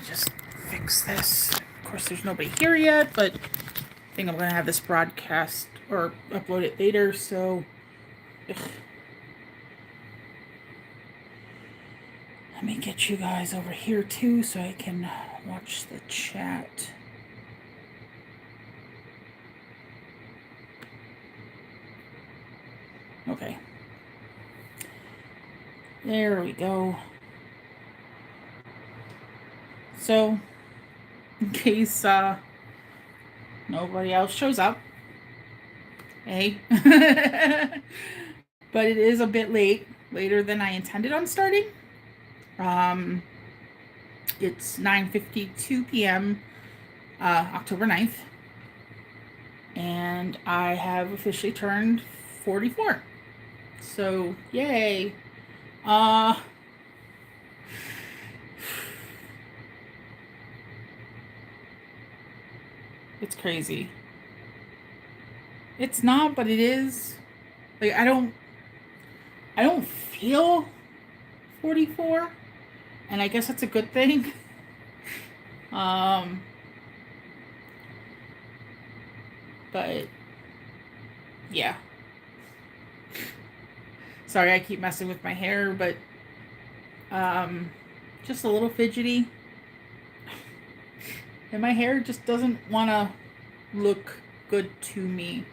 just fix this. Of course, there's nobody here yet, but I think I'm going to have this broadcast or upload it later, so... Ugh. Let me get you guys over here too so I can watch the chat. Okay. There we go. So, in case nobody else shows up, hey. But it is a bit late, later than I intended on starting. It's 9:52 p.m. October 9th, and I have officially turned 44. So, yay. It's crazy. It's not, but it is. Like, I don't feel 44, and I guess that's a good thing. But yeah. Sorry, I keep messing with my hair, but just a little fidgety. And my hair just doesn't want to look good to me.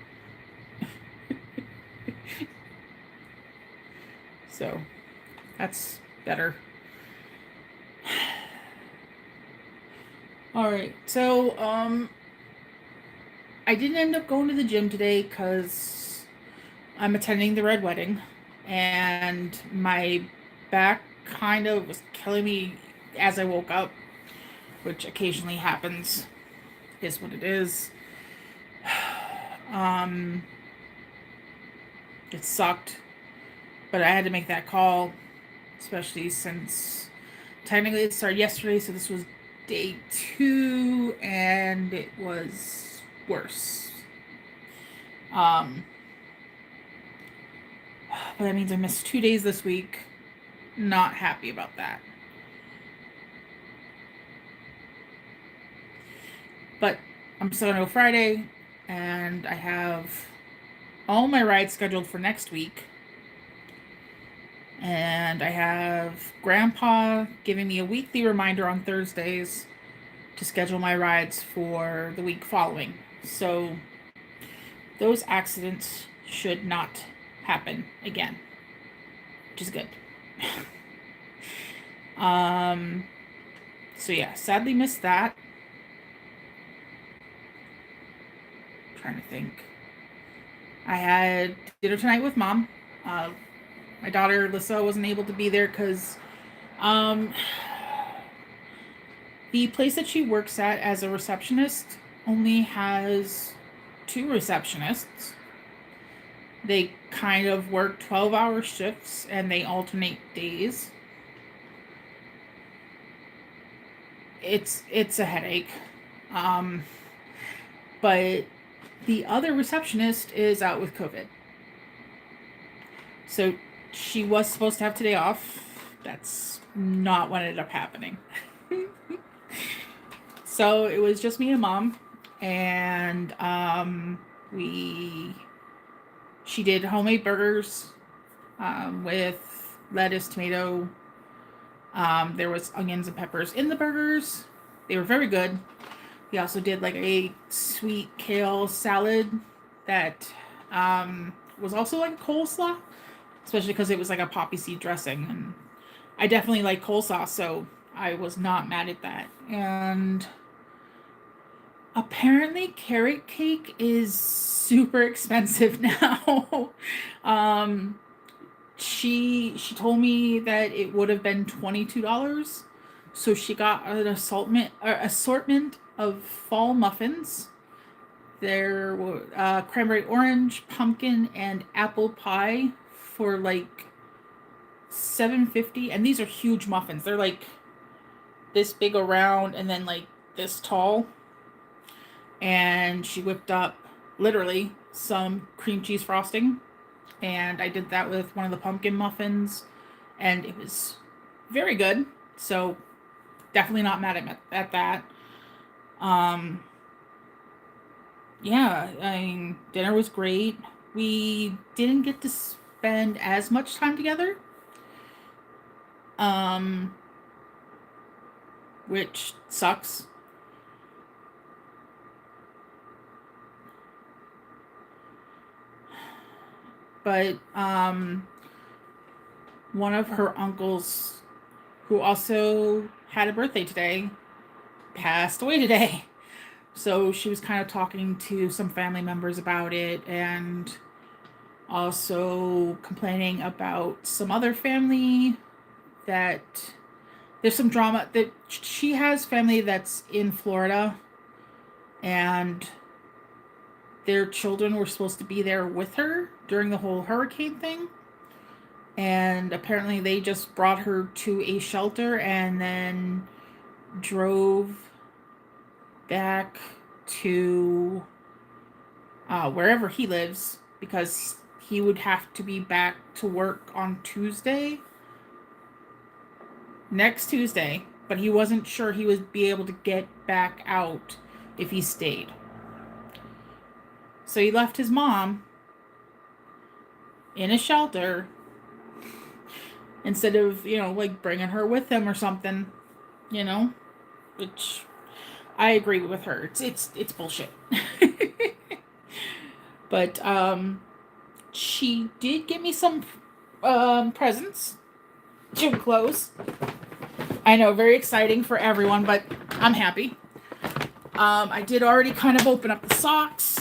So, that's better. Alright, so, I didn't end up going to the gym today because I'm attending the Red Wedding, and my back kind of was killing me as I woke up, which occasionally happens, is what it is. It sucked, but I had to make that call, especially since technically it started yesterday, so this was day 2, and it was worse. But that means I missed 2 days this week. Not happy about that. But I'm still gonna go Friday, and I have all my rides scheduled for next week. And I have Grandpa giving me a weekly reminder on Thursdays to schedule my rides for the week following. So those accidents should not happen again, which is good. So yeah, sadly missed that. I'm trying to think. I had dinner tonight with Mom. My daughter Lissa wasn't able to be there because the place that she works at as a receptionist only has 2 receptionists. They kind of work 12-hour shifts and they alternate days. It's a headache. But the other receptionist is out with COVID. So she was supposed to have today off. That's not what ended up happening. So it was just me and Mom, and she did homemade burgers with lettuce, tomato. There was onions and peppers in the burgers. They were very good. We also did like a sweet kale salad that was also like a coleslaw, especially because it was like a poppy seed dressing, and I definitely like coleslaw, so I was not mad at that. And apparently carrot cake is super expensive now. She told me that it would have been $22. So she got an assortment of fall muffins. There were cranberry orange, pumpkin, and apple pie for like $7.50, and these are huge muffins. They're like this big around and then like this tall. And she whipped up literally some cream cheese frosting, and I did that with one of the pumpkin muffins, and it was very good. So definitely not mad at that. Um, yeah, I mean, dinner was great. We didn't get to spend as much time together, um, which sucks. But one of her uncles, who also had a birthday today, passed away today. So she was kind of talking to some family members about it and also complaining about some other family that there's some drama that she has family that's in Florida and their children were supposed to be there with her during the whole hurricane thing. And apparently they just brought her to a shelter and then drove back to wherever he lives because he would have to be back to work on next Tuesday, but he wasn't sure he would be able to get back out if he stayed. So he left his mom in a shelter instead of, like bringing her with him or something, which I agree with her. It's bullshit. But she did give me some presents, gym clothes. I know, very exciting for everyone, but I'm happy. I did already kind of open up the socks,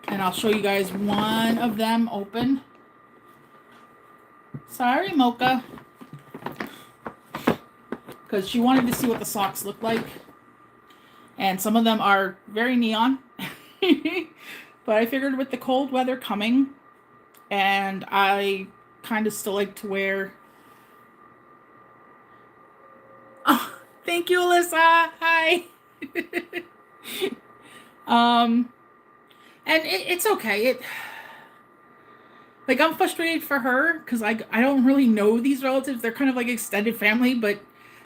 and I'll show you guys one of them open. Sorry, Mocha, because she wanted to see what the socks look like, and some of them are very neon. But I figured with the cold weather coming, and I kind of still like to wear. Oh, thank you, Alyssa. Hi. And it's okay. Like, I'm frustrated for her because I don't really know these relatives. They're kind of like extended family, but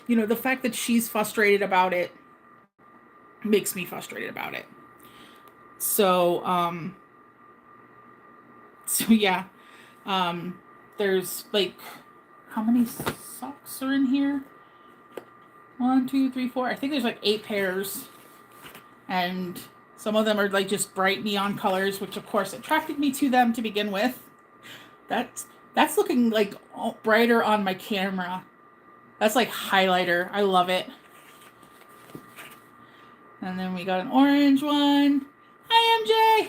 the fact that she's frustrated about it makes me frustrated about it. So yeah. There's like, how many socks are in here? 1, 2, 3, 4. I think there's like 8 pairs. And some of them are like just bright neon colors, which of course attracted me to them to begin with. That's looking like brighter on my camera. That's like highlighter. I love it. And then we got an orange one. Hi, MJ.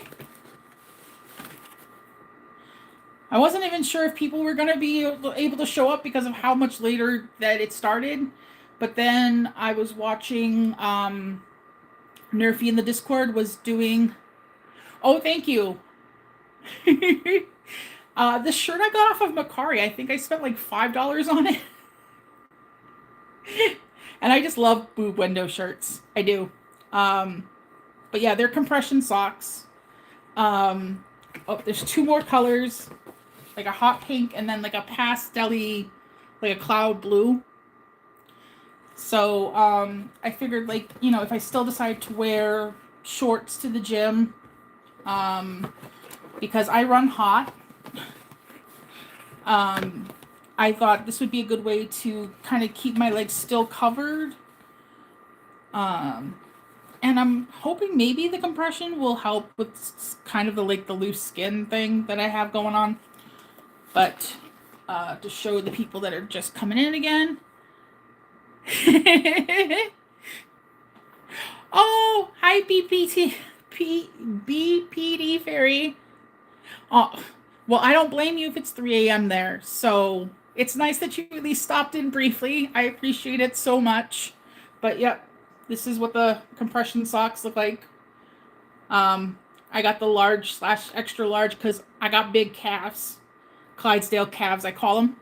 I wasn't even sure if people were going to be able to show up because of how much later that it started. But then I was watching Nerfy in the Discord was doing... Oh, thank you. This shirt I got off of Macari. I think I spent like $5 on it. And I just love boob window shirts. I do. But yeah, they're compression socks. Oh, there's 2 more colors. Like a hot pink and then like a pastel-y, like a cloud blue. So I figured, like, if I still decide to wear shorts to the gym, because I run hot, I thought this would be a good way to kind of keep my legs still covered. And I'm hoping maybe the compression will help with kind of the loose skin thing that I have going on. But to show the people that are just coming in again. Oh, hi BPD Fairy. Oh, well, I don't blame you if it's 3 a.m. there. So it's nice that you at least stopped in briefly. I appreciate it so much. But yep, this is what the compression socks look like. I got the large / extra large because I got big calves. Clydesdale calves, I call them.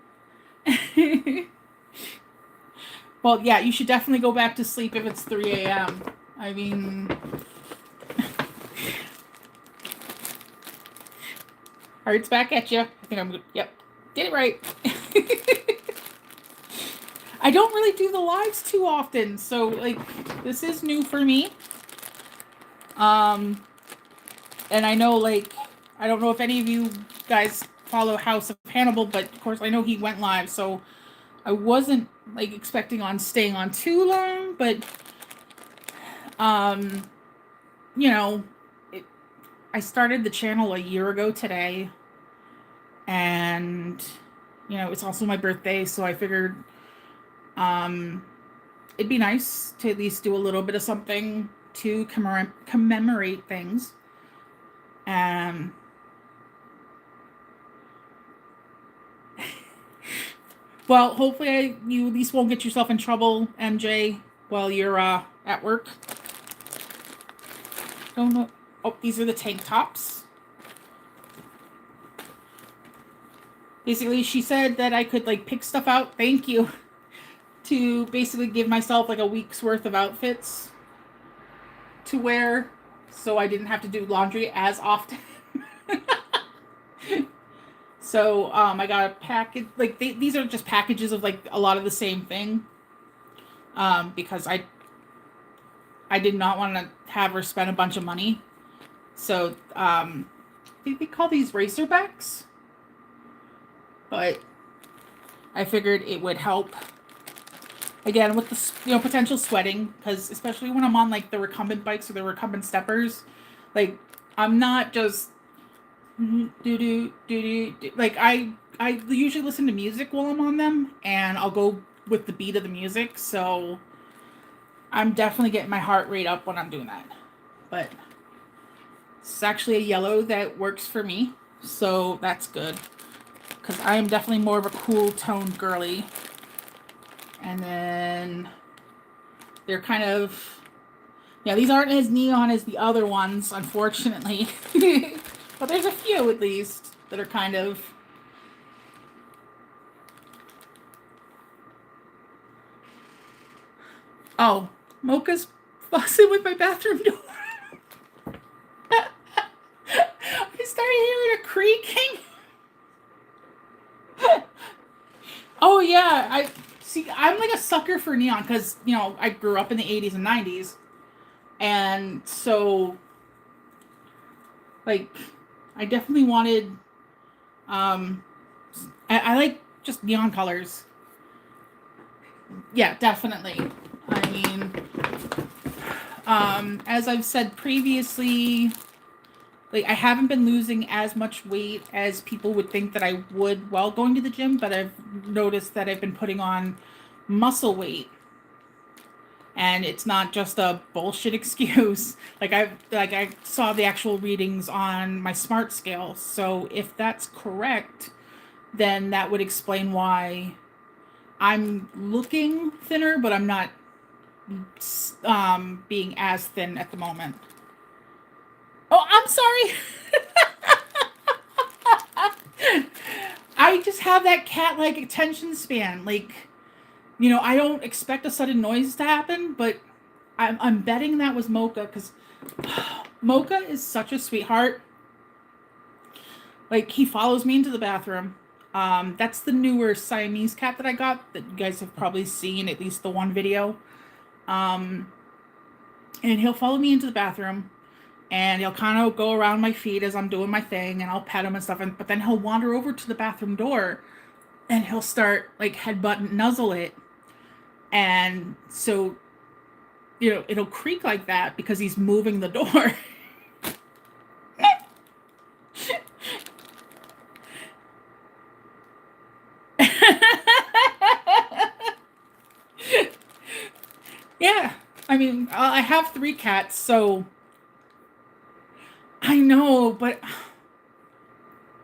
Well, yeah, you should definitely go back to sleep if it's 3 a.m. I mean... Heart's back at you. I think I'm good. Yep. Did it right. I don't really do the lives too often, so like this is new for me. And I know like I don't know if any of you guys follow House of Hannibal, but of course I know he went live, so I wasn't like expecting on staying on too long, but um you know, I started the channel a year ago today, and you know, it's also my birthday, so I figured it'd be nice to at least do a little bit of something to commemorate things. Well, hopefully you at least won't get yourself in trouble, MJ, while you're at work. Oh no! Oh, these are the tank tops. Basically, she said that I could like pick stuff out. Thank you. To basically give myself like a week's worth of outfits to wear, so I didn't have to do laundry as often. So I got a package. Like these are just packages of like a lot of the same thing. Because I did not want to have her spend a bunch of money. So they call these racerbacks, but I figured it would help. Again, with the potential sweating, because especially when I'm on like the recumbent bikes or the recumbent steppers, like I'm not just like I usually listen to music while I'm on them, and I'll go with the beat of the music. So I'm definitely getting my heart rate up when I'm doing that. But it's actually a yellow that works for me, so that's good, because I am definitely more of a cool toned girly. And then they're kind of, yeah, these aren't as neon as the other ones, unfortunately. But there's a few at least that are kind of. Oh, Mocha's fussing with my bathroom door. I started hearing a creaking. Oh yeah, I'm like a sucker for neon because I grew up in the 80s and 90s, and so like I definitely wanted I like just neon colors. Yeah, definitely. I mean, as I've said previously, like I haven't been losing as much weight as people would think that I would while going to the gym, but I've noticed that I've been putting on muscle weight. And it's not just a bullshit excuse. I saw the actual readings on my smart scale. So if that's correct, then that would explain why I'm looking thinner, but I'm not being as thin at the moment. Oh, I'm sorry. I just have that cat-like attention span. Like, I don't expect a sudden noise to happen, but I'm betting that was Mocha, because Mocha is such a sweetheart. Like, he follows me into the bathroom. That's the newer Siamese cat that I got that you guys have probably seen at least the one video. And he'll follow me into the bathroom, and he'll kind of go around my feet as I'm doing my thing, and I'll pet him and stuff. But then he'll wander over to the bathroom door, and he'll start like headbutt and nuzzle it. And so, it'll creak like that because he's moving the door. Yeah, I mean, I have 3 cats, so I know, but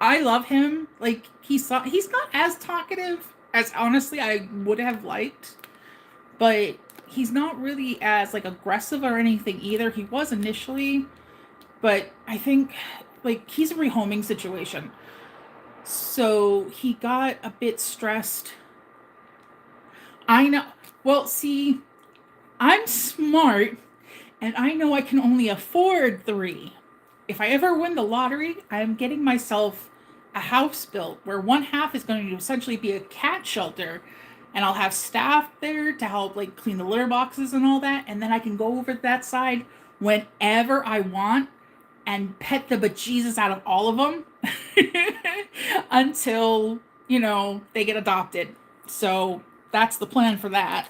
I love him. Like, he's not as talkative as honestly I would have liked, but he's not really as like aggressive or anything either. He was initially, but I think like he's a rehoming situation. So he got a bit stressed. I know. Well, see, I'm smart, and I know I can only afford 3. If I ever win the lottery, I'm getting myself a house built where one half is going to essentially be a cat shelter, and I'll have staff there to help like clean the litter boxes and all that, and then I can go over to that side whenever I want and pet the bejesus out of all of them until, they get adopted. So that's the plan for that.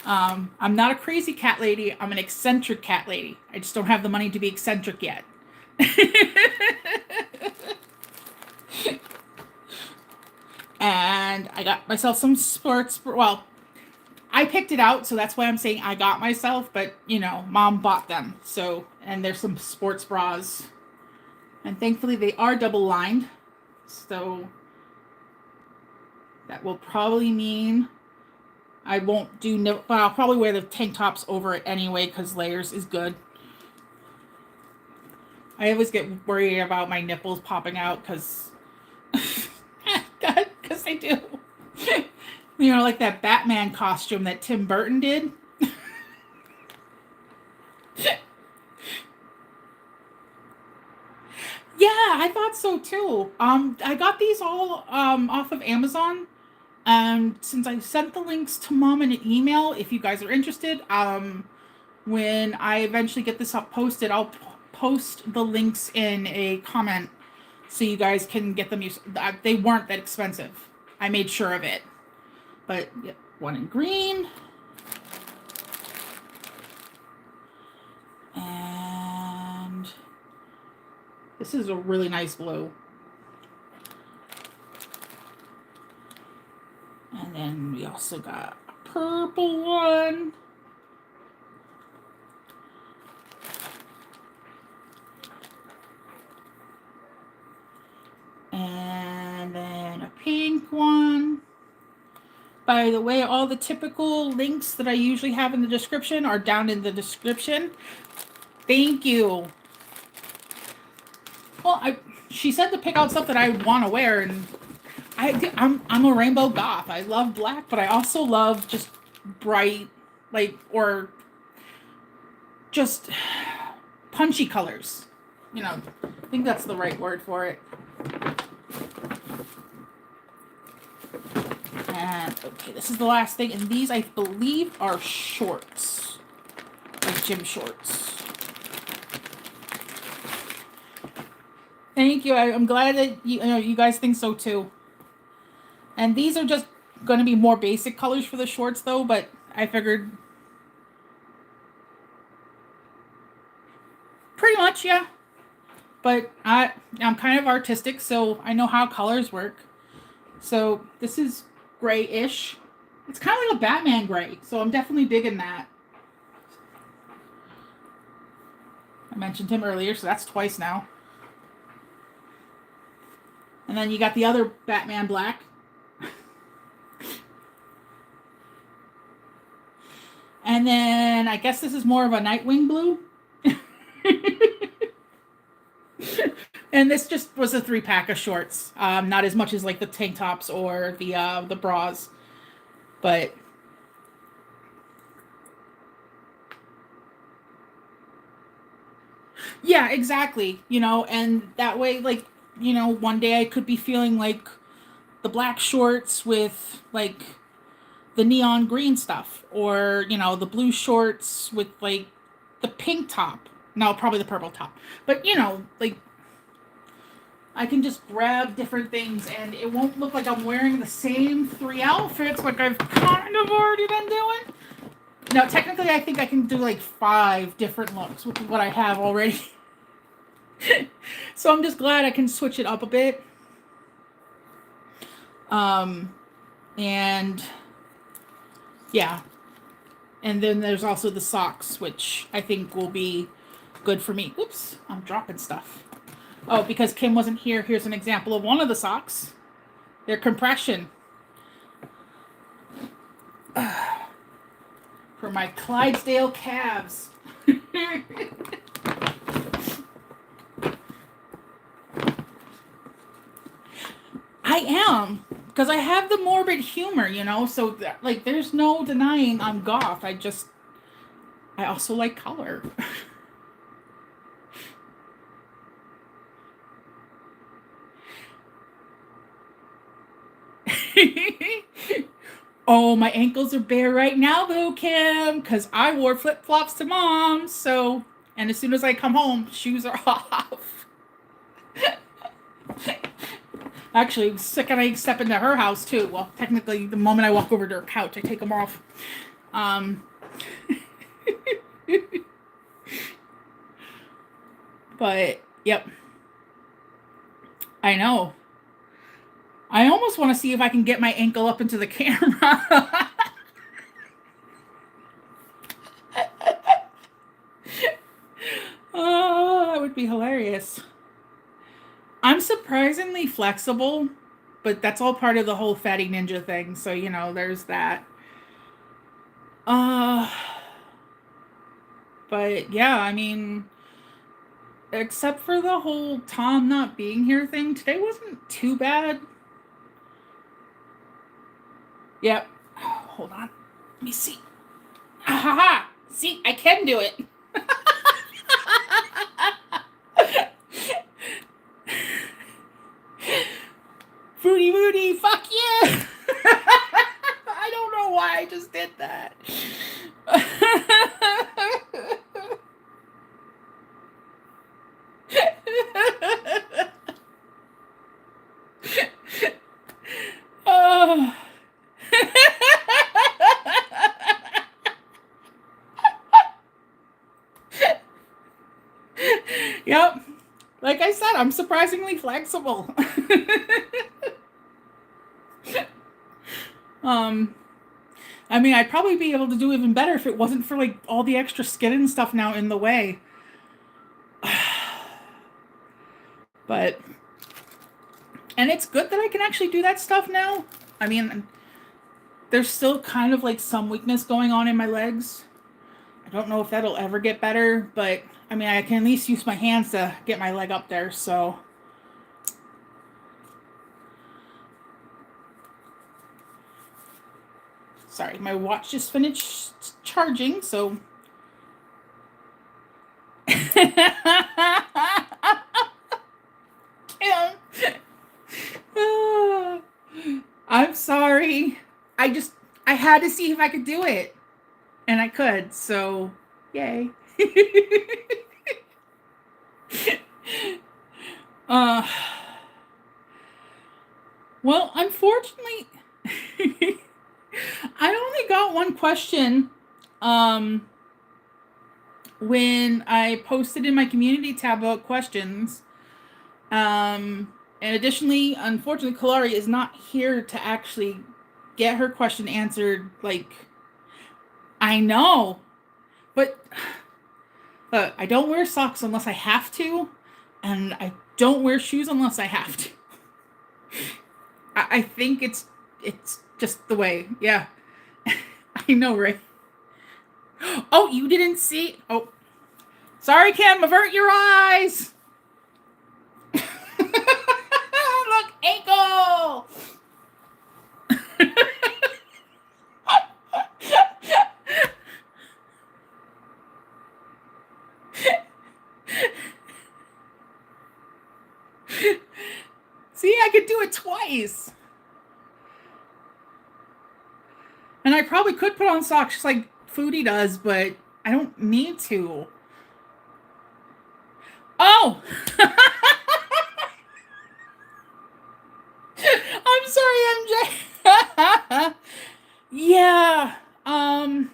I'm not a crazy cat lady. I'm an eccentric cat lady. I just don't have the money to be eccentric yet. And I got myself some sports. Well, I picked it out, so that's why I'm saying I got myself. But Mom bought them. So, and there's some sports bras, and thankfully they are double lined. So that will probably mean I won't do. But I'll probably wear the tank tops over it anyway because layers is good. I always get worried about my nipples popping out because they do. Like that Batman costume that Tim Burton did. Yeah, I thought so too. I got these all off of Amazon. And since I sent the links to Mom in an email, if you guys are interested, when I eventually get this up posted, I'll post the links in a comment so you guys can get them. They weren't that expensive. I made sure of it. But yeah, one in green. And this is a really nice blue. And then we also got a purple one. And then a pink one. By the way, all the typical links that I usually have in the description are down in the description. Thank you. Well, she said to pick out stuff that I want to wear, and I'm a rainbow goth. I love black, but I also love just bright, or just punchy colors. I think that's the right word for it. And, okay, this is the last thing. And these, I believe, are shorts. Like gym shorts. Thank you. I'm glad that you guys think so, too. And these are just going to be more basic colors for the shorts, though. But I figured... Pretty much, yeah. But I'm kind of artistic, so I know how colors work. So this is grayish. It's kind of like a Batman gray, so I'm definitely digging that. I mentioned him earlier, so that's twice now. And then you got the other Batman black. And then I guess this is more of a Nightwing blue. And this just was a 3-pack of shorts. Not as much as like the tank tops or the bras. But yeah, exactly. And that way, one day I could be feeling like the black shorts with like the neon green stuff, or the blue shorts with like the pink top. No, probably the purple top. But I can just grab different things and it won't look like I'm wearing the same 3 outfits like I've kind of already been doing. No, technically I think I can do like 5 different looks, which is what I have already. So I'm just glad I can switch it up a bit. And yeah. And then there's also the socks, which I think will be good for me. Oops, I'm dropping stuff. Oh, because Kim wasn't here, here's an example of one of the socks. They're compression. For my Clydesdale calves. I am. Because I have the morbid humor, so there's no denying I'm goth. I also like color. Oh, my ankles are bare right now though, Kim, because I wore flip flops to mom. So, and as soon as I come home, shoes are off. Actually, second I step into her house too. Well, technically, the moment I walk over to her couch, I take them off. Um, but yep, I know. I almost want to see if I can get my ankle up into the camera. Oh, that would be hilarious. I'm surprisingly flexible, but that's all part of the whole fatty ninja thing. So, there's that. Uh, but yeah, I mean, except for the whole Tom not being here thing, today wasn't too bad. Yep. Hold on. Let me see. Ha ha ha! See, I can do it. Fruity Moody, fuck yeah! I don't know why I just did that. Oh. Yep. Like I said, I'm surprisingly flexible. I mean, I'd probably be able to do even better if it wasn't for like all the extra skin and stuff now in the way. But and it's good that I can actually do that stuff now. I mean, there's still kind of like some weakness going on in my legs. I don't know if that'll ever get better, but I mean, I can at least use my hands to get my leg up there, so. Sorry, my watch just finished charging, so. I'm sorry. I had to see if I could do it. And I could, so yay. uh, well, unfortunately, I only got one question when I posted in my community tab about questions. And additionally, unfortunately, Kalari is not here to actually get her question answered. Like, I know, but I don't wear socks unless I have to, and I don't wear shoes unless I have to. I think it's just the way. Yeah, I know, right? Oh, you didn't see? Oh, sorry, Kim. Avert your eyes. Look, ankle. See, I could do it twice. And I probably could put on socks just like Foodie does, but I don't need to. Oh! I'm sorry, MJ. Yeah. And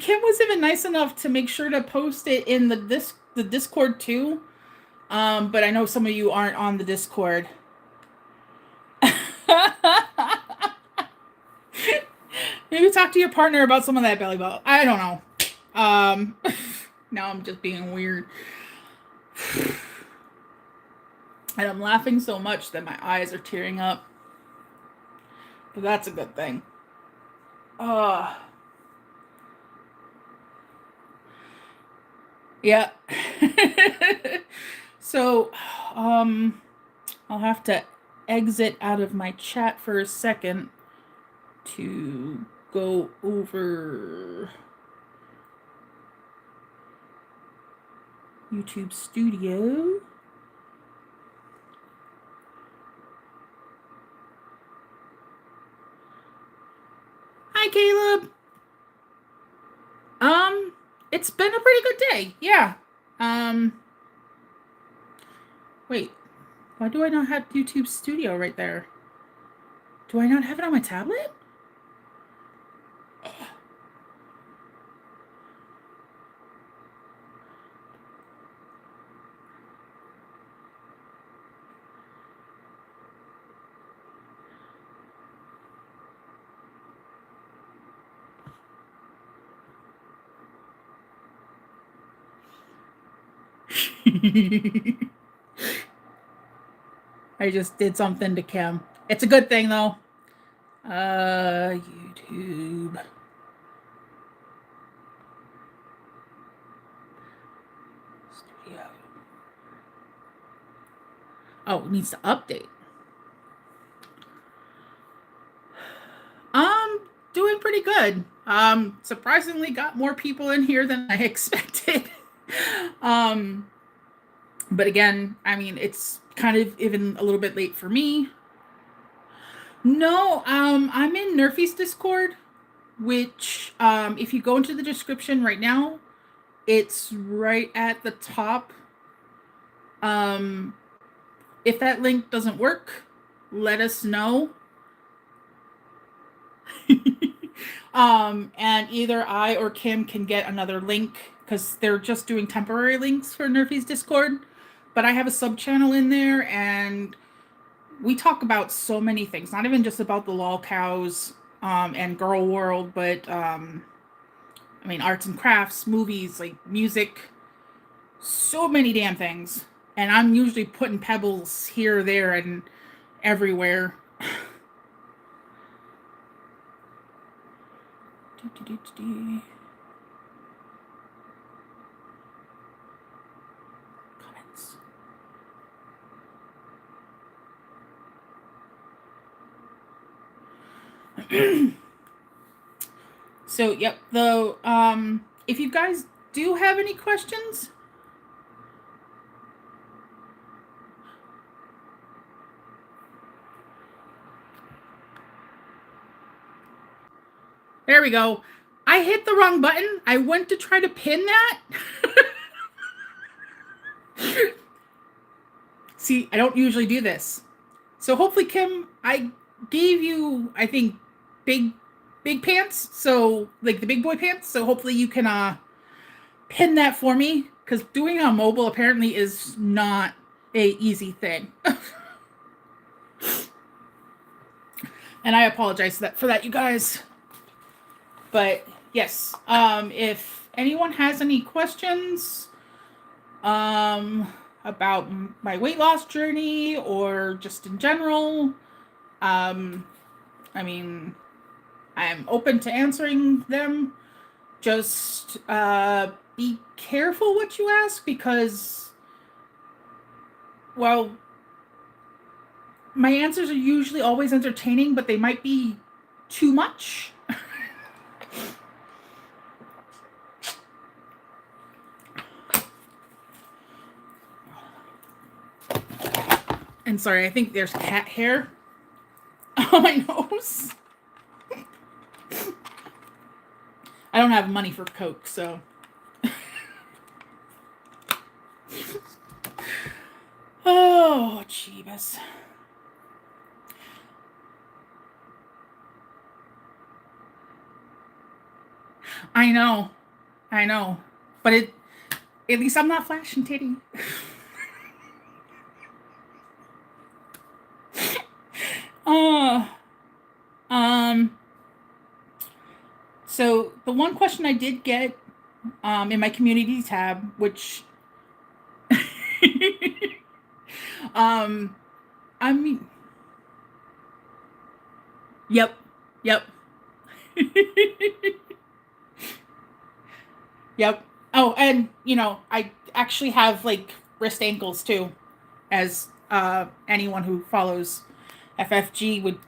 Kim was even nice enough to make sure to post it in the Discord too. But I know some of you aren't on the Discord. Maybe talk to your partner about some of that belly button. I don't know. Now I'm just being weird. And I'm laughing so much that my eyes are tearing up. But that's a good thing. Yeah. So, I'll have to exit out of my chat for a second to go over YouTube Studio. Hi, Caleb. It's been a pretty good day. Yeah. Um, Wait. Why do I not have YouTube Studio right there? Do I not have it on my tablet? I just did something to Kim. It's a good thing though. YouTube Studio. Oh, it needs to update. Doing pretty good. Surprisingly got more people in here than I expected. um, but again, I mean, it's kind of even a little bit late for me. No, I'm in Nerfy's Discord, which, if you go into the description right now, it's right at the top. Um, if that link doesn't work, let us know. And either I or Kim can get another link because they're just doing temporary links for Nerfy's Discord. But I have a sub channel in there and we talk about so many things, not even just about the lol cows and girl world, but I mean arts and crafts, movies, like music, so many damn things. And I'm usually putting pebbles here, there, and everywhere. Comments. So, yep, though, if you guys do have any questions, there we go. I hit the wrong button. I went to try to pin that. See, I don't usually do this. So hopefully, Kim, I gave you, I think, big pants. So, like the big boy pants. So hopefully you can pin that for me. Because doing it on mobile apparently is not a easy thing. And I apologize for that, you guys. But yes, if anyone has any questions about my weight loss journey or just in general, I mean, I'm open to answering them. Just be careful what you ask because, well, my answers are usually always entertaining, but they might be too much. And sorry, I think there's cat hair on my nose. I don't have money for Coke, so. Oh, Jeebus. I know. But at least I'm not flashing titty. So the one question I did get in my community tab, which I mean, yep. Yep. Oh, and I actually have like wrist ankles too, as anyone who follows FFG would,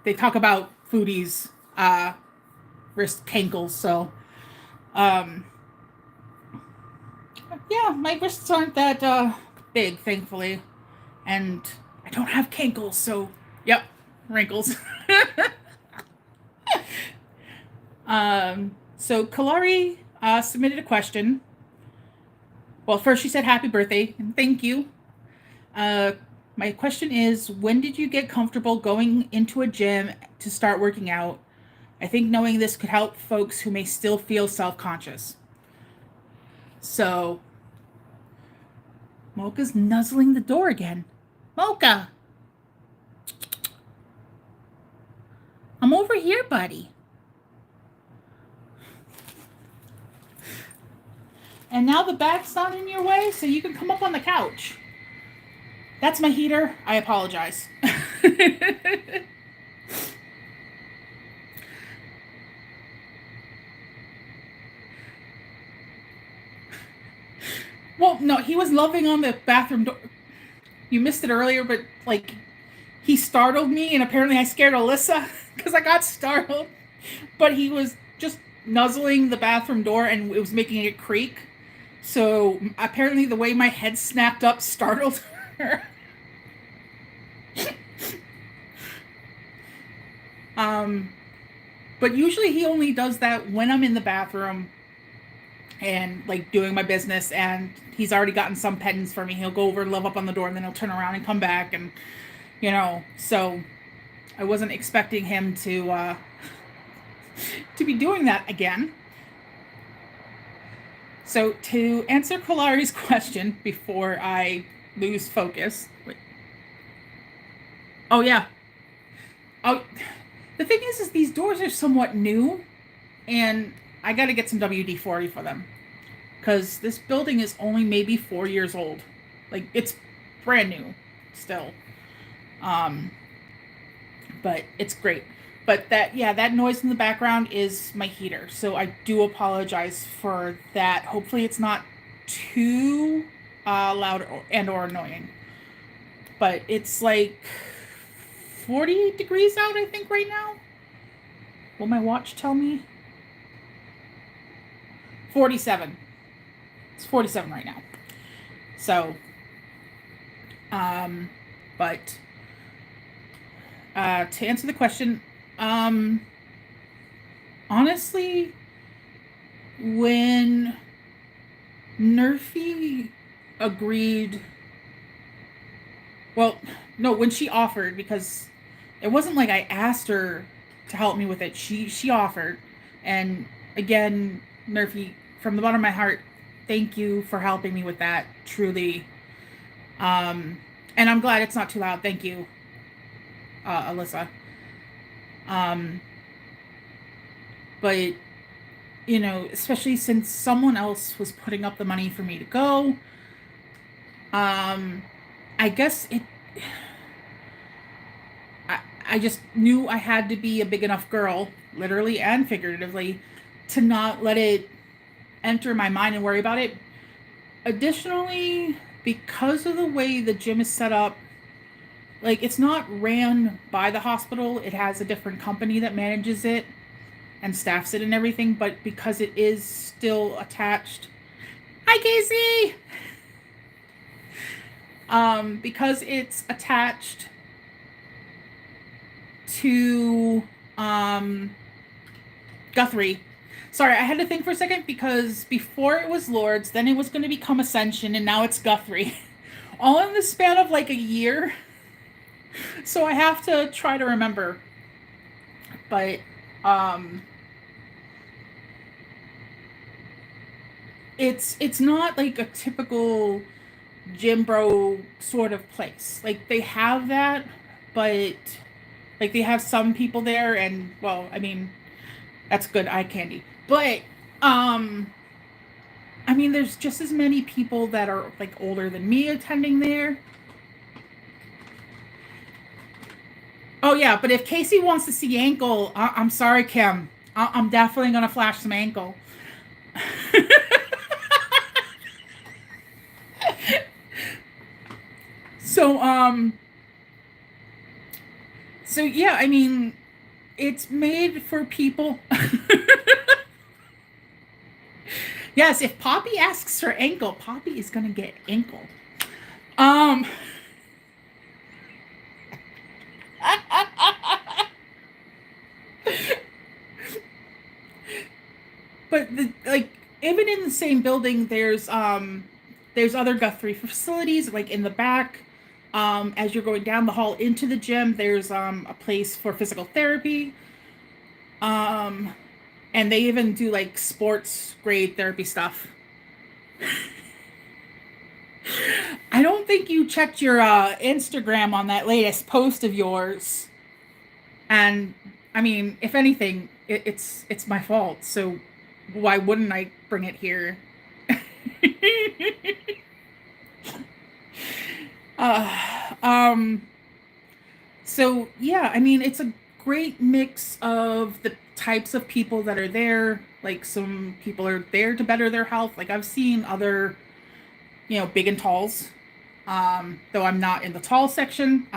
they talk about foodies wrist ankles, so yeah, my wrists aren't that big, thankfully, and I don't have cankles, so yep, wrinkles. So Kalari submitted a question. Well, first she said happy birthday and thank you. My question is, when did you get comfortable going into a gym to start working out? I think knowing this could help folks who may still feel self-conscious. So, Mocha's nuzzling the door again. Mocha! I'm over here, buddy. And now the back's not in your way, so you can come up on the couch. That's my heater. I apologize. Well, no, he was loving on the bathroom door. You missed it earlier, but like he startled me, and apparently I scared Alyssa because I got startled. But he was just nuzzling the bathroom door, and it was making it creak. So apparently, the way my head snapped up startled her. But usually he only does that when I'm in the bathroom and like doing my business, and he's already gotten some penance for me. He'll go over and love up on the door, and then he'll turn around and come back, and so I wasn't expecting him to be doing that again. So to answer Kalari's question before I lose focus. Wait. Oh yeah. Oh, the thing is these doors are somewhat new, and I got to get some WD-40 for them, because this building is only maybe 4 years old. Like, it's brand new still. But it's great. But that noise in the background is my heater. So I do apologize for that. Hopefully it's not too loud or annoying. But it's like 40 degrees out, I think, right now. Will my watch tell me? 47. It's 47 right now. So, but to answer the question, honestly, when Nerfy agreed, well, no, when she offered, because it wasn't like I asked her to help me with it. She offered, and again, Nerfy, from the bottom of my heart, thank you for helping me with that, truly. And I'm glad it's not too loud. Thank you, Alyssa. But, especially since someone else was putting up the money for me to go, I guess I just knew I had to be a big enough girl, literally and figuratively, to not let it enter my mind and worry about it. Additionally, because of the way the gym is set up, like, it's not ran by the hospital. It has a different company that manages it and staffs it and everything, but because it is still attached. Hi, Casey! Because it's attached to Guthrie. Sorry, I had to think for a second, because before it was Lords, then it was going to become Ascension, and now it's Guthrie. All in the span of like a year. So I have to try to remember. But it's not like a typical gym bro sort of place. Like, they have that, but like they have some people there, and well, I mean, that's good eye candy. But I mean, there's just as many people that are like older than me attending there. Oh yeah, but if Casey wants to see ankle, I'm sorry, Kim. I'm definitely gonna flash some ankle. So so yeah, I mean, it's made for people. Yes, if Poppy asks for ankle, Poppy is gonna get ankle. Um even in the same building, there's other Guthrie facilities like in the back. As you're going down the hall into the gym, there's a place for physical therapy. Um, and they even do like sports grade therapy stuff. I don't think you checked your Instagram on that latest post of yours. And I mean, if anything, it's my fault. So why wouldn't I bring it here? uh, um. So yeah, I mean, it's a great mix of the types of people that are there. Like some people are there to better their health. Like I've seen other, big and talls. Though I'm not in the tall section.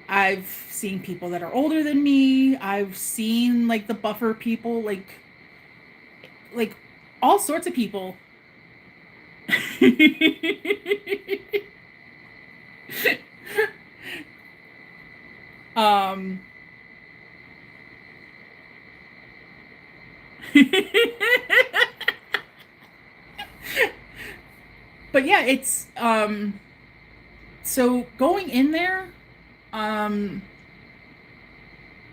I've seen people that are older than me. I've seen like the buffer people, like all sorts of people. um but yeah, it's so going in there, um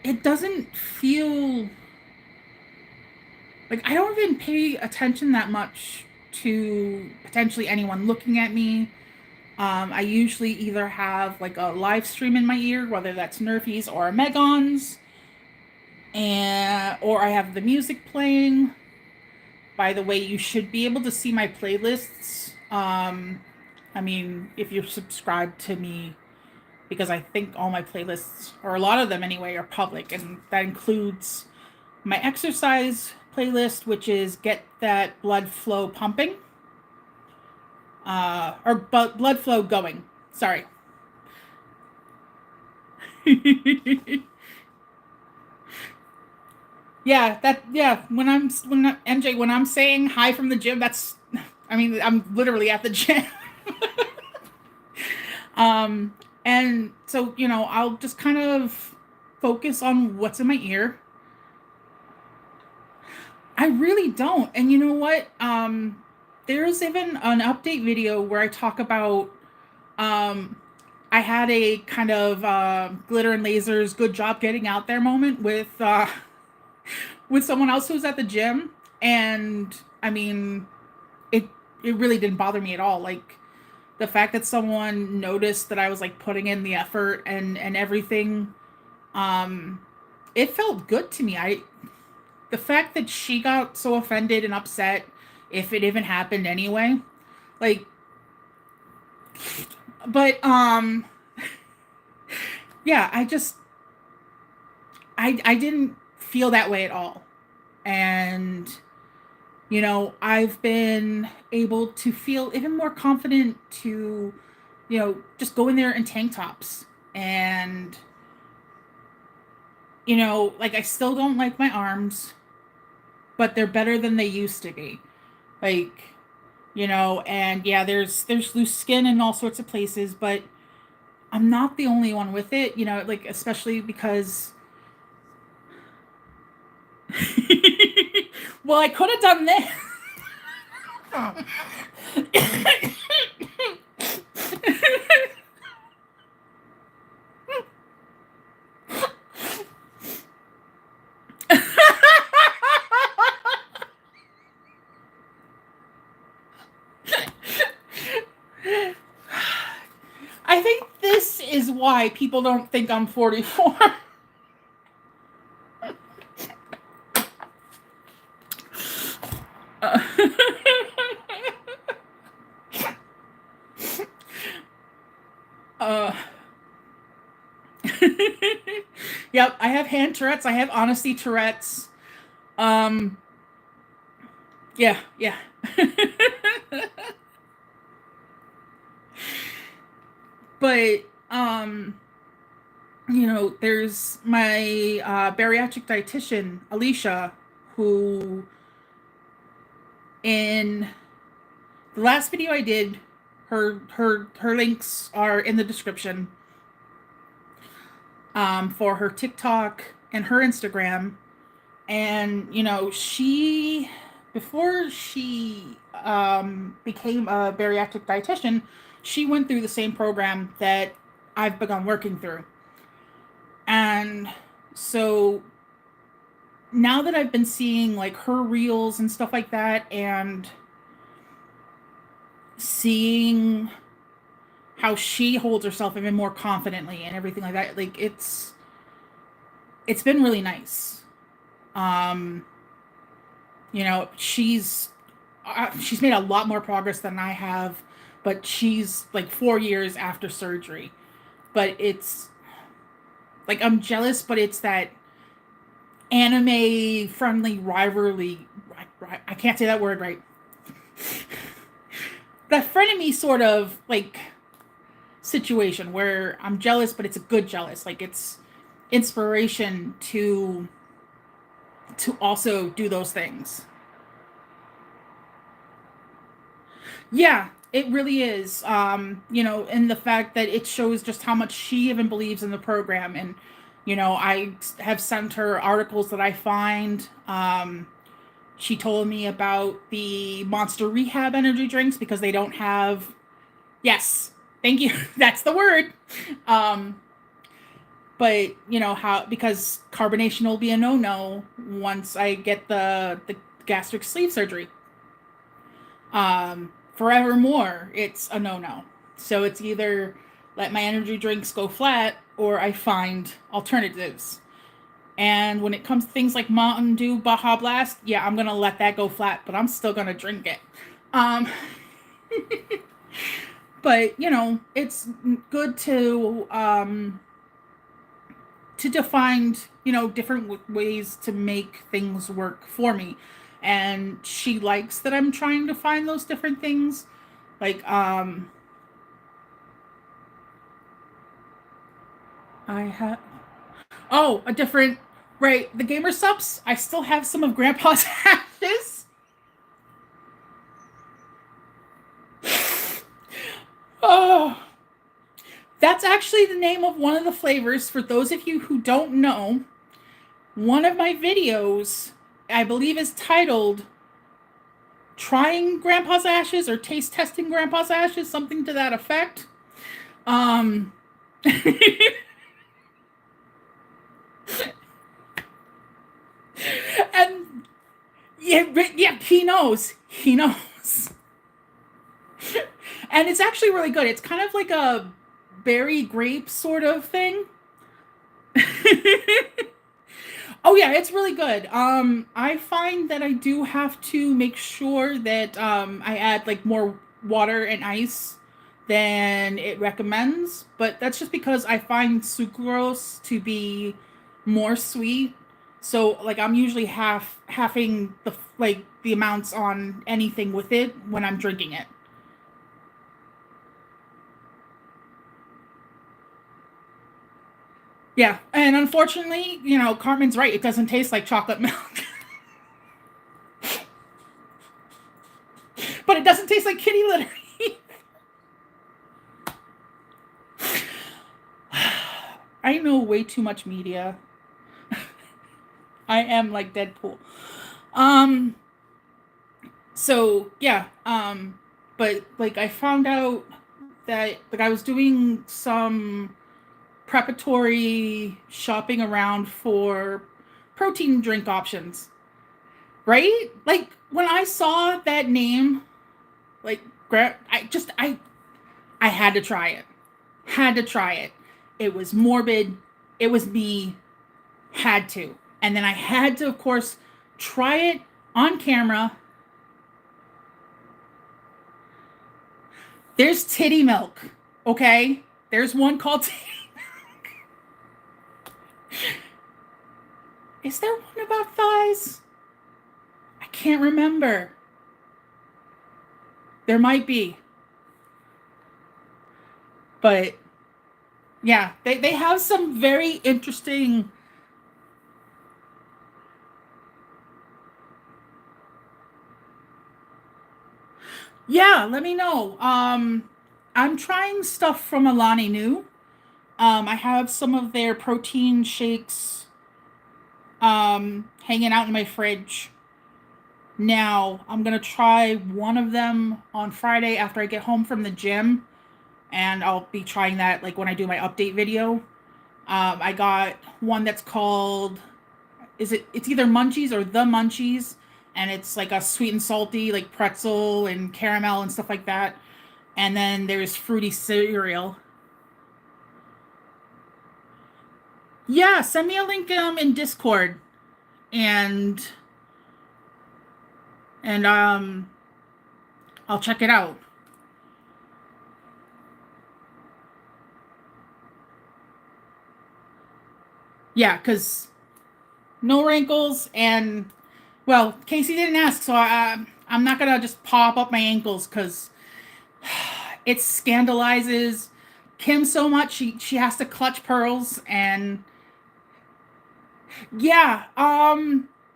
it doesn't feel like I don't even pay attention that much to potentially anyone looking at me. I usually either have like a live stream in my ear, whether that's Nerfies or Megons, and or I have the music playing. By the way, you should be able to see my playlists. I mean, if you're subscribed to me, because I think all my playlists, or a lot of them anyway, are public, and that includes my exercise playlist, which is Get That Blood Flow Pumping, or blood flow going. Sorry. Yeah. When MJ, when I'm saying hi from the gym, that's, I mean, I'm literally at the gym. um, and so I'll just kind of focus on what's in my ear. I really don't. And you know what? There's even an update video where I talk about um I had a kind of glitter and lasers good job getting out there moment with someone else who was at the gym, and I mean it it really didn't bother me at all. Like the fact that someone noticed that I was like putting in the effort and everything, um it felt good to me. I The fact that she got so offended and upset, if it even happened anyway, like, but yeah, I didn't feel that way at all. And I've been able to feel even more confident to just go in there in tank tops. And like, I still don't like my arms, but they're better than they used to be. Like, and yeah, there's loose skin in all sorts of places, but I'm not the only one with it, like, especially because well, I could have done this. I think this is why people don't think I'm 44. uh, uh, yep, I have hand Tourette's. I have honesty Tourette's. Um, yeah. But there's my bariatric dietitian, Alicia, who in the last video I did, her links are in the description, for her TikTok and her Instagram. And she before she became a bariatric dietitian, she went through the same program that I've begun working through. And so now that I've been seeing like her reels and stuff like that, and seeing how she holds herself even more confidently and everything like that, like it's been really nice. Um, she's made a lot more progress than I have, but she's like 4 years after surgery. But it's like I'm jealous, but it's that anime friendly rivalry. I can't say that word right. That frenemy sort of like situation where I'm jealous, but it's a good jealous. Like it's inspiration to also do those things. Yeah, it really is. And the fact that it shows just how much she even believes in the program. And, I have sent her articles that I find. She told me about the Monster Rehab energy drinks because they don't have. Yes, thank you. That's the word. Um, but how, because carbonation will be a no-no once I get the gastric sleeve surgery. Forevermore, it's a no-no. So it's either let my energy drinks go flat or I find alternatives. And when it comes to things like Mountain Dew Baja Blast, yeah, I'm gonna let that go flat, but I'm still gonna drink it. Um, but it's good to find different ways to make things work for me, and she likes that I'm trying to find those different things. Like I have a different, right, the gamer subs. I still have some of Grandpa's ashes. Oh, that's actually the name of one of the flavors. For those of you who don't know, one of my videos, I believe, is titled "Trying Grandpa's Ashes" or "Taste Testing Grandpa's Ashes," something to that effect. Um, and yeah, he knows. He knows. And it's actually really good. It's kind of like a berry grape sort of thing. Oh yeah, it's really good. I find that I do have to make sure that I add like more water and ice than it recommends, but that's just because I find sucrose to be more sweet. So like I'm usually halving the amounts on anything with it when I'm drinking it. Yeah, and unfortunately, Carmen's right. It doesn't taste like chocolate milk, but it doesn't taste like kitty litter. I know way too much media. I am like Deadpool. Um, so yeah, but like I found out that like I was doing some preparatory shopping around for protein drink options, right? Like when I saw that name, like I had to try it. Had to try it. It was morbid. It was me. Had to. And then I had to, of course, try it on camera. There's titty milk, okay? There's one called titty. Is there one about thighs? I can't remember. There might be. But yeah, they have some very interesting. Yeah, let me know. I'm trying stuff from Alani New. I have some of their protein shakes hanging out in my fridge Now, I'm going to try one of them on Friday after I get home from the gym, and I'll be trying that like when I do my update video. I got one that's called, it's either Munchies or the Munchies, and it's like a sweet and salty like pretzel and caramel and stuff like that. And then there's fruity cereal. Yeah, send me a link in Discord, and and I'll check it out. Yeah, cuz no wrinkles, and well, Casey didn't ask, so I'm not going to just pop up my ankles cuz it scandalizes Kim so much. She has to clutch pearls, and yeah,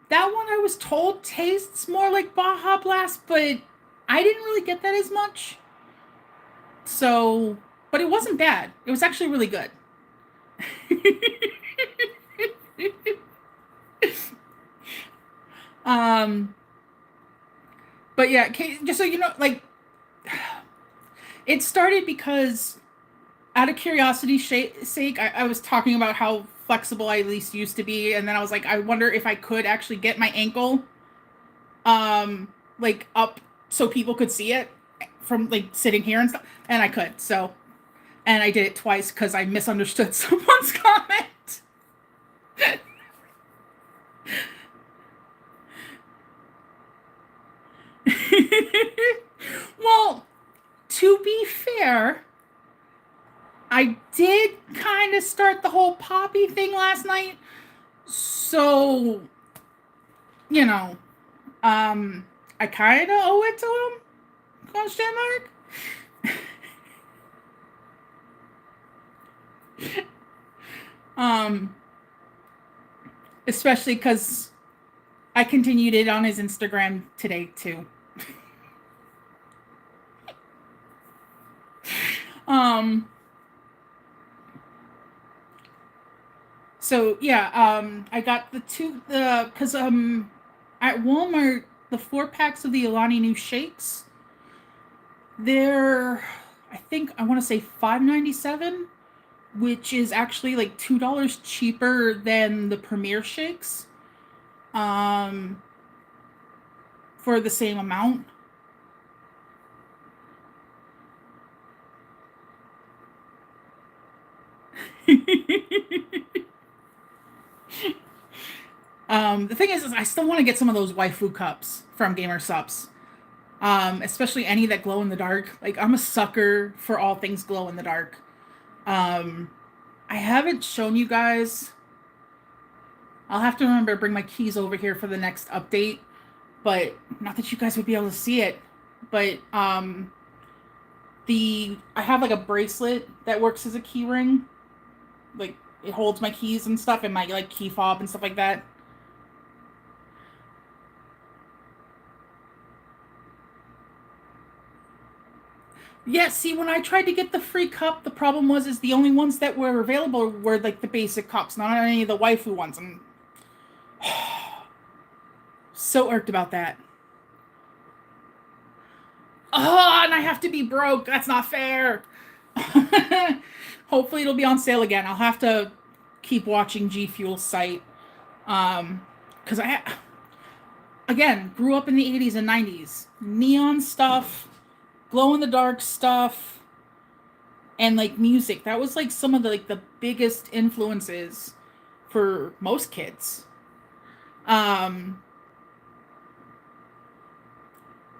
that one I was told tastes more like Baja Blast, but I didn't really get that as much. So, but it wasn't bad. It was actually really good. um, but yeah, just so you know, like it started because out of curiosity sake, I was talking about how flexible I at least used to be, and then I was like, I wonder if I could actually get my ankle, like up so people could see it from like sitting here and stuff, and I could. So, and I did it twice because I misunderstood someone's comment. Well, to be fair, I did kind of start the whole poppy thing last night. So, you know, I kind of owe it to him. Question mark. um, Especially because I continued it on his Instagram today too. um, So yeah, I got the because at Walmart the 4 packs of the Alani Nu shakes, they're, I think I want to say $5.97, which is actually like $2 cheaper than the Premier shakes, um, for the same amount. The thing is I still want to get some of those waifu cups from Gamer Supps. Especially any that glow in the dark. Like I'm a sucker for all things glow in the dark. Um, I haven't shown you guys. I'll have to remember to bring my keys over here for the next update, but not that you guys would be able to see it. But the I have like a bracelet that works as a key ring. Like it holds my keys and stuff and my like key fob and stuff like that. Yeah, see, when I tried to get the free cup, the problem was is the only ones that were available were like the basic cups, not any of the waifu ones. I'm so irked about that. Oh, and I have to be broke. That's not fair. Hopefully it'll be on sale again. I'll have to keep watching G Fuel's site. Because I, again, grew up in the 80s and 90s. Neon stuff, glow in the dark stuff, and like music. That was like some of the like the biggest influences for most kids. Um,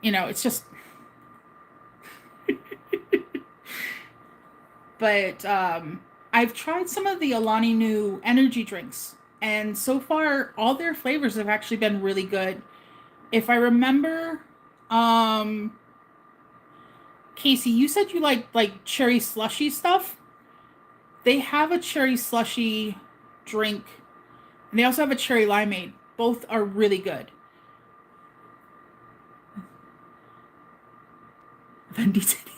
it's just but I've tried some of the Alani Nu energy drinks, and so far all their flavors have actually been really good. If I remember, um, Casey, you said you like cherry slushy stuff. They have a cherry slushy drink, and they also have a cherry limeade. Both are really good. Venti City.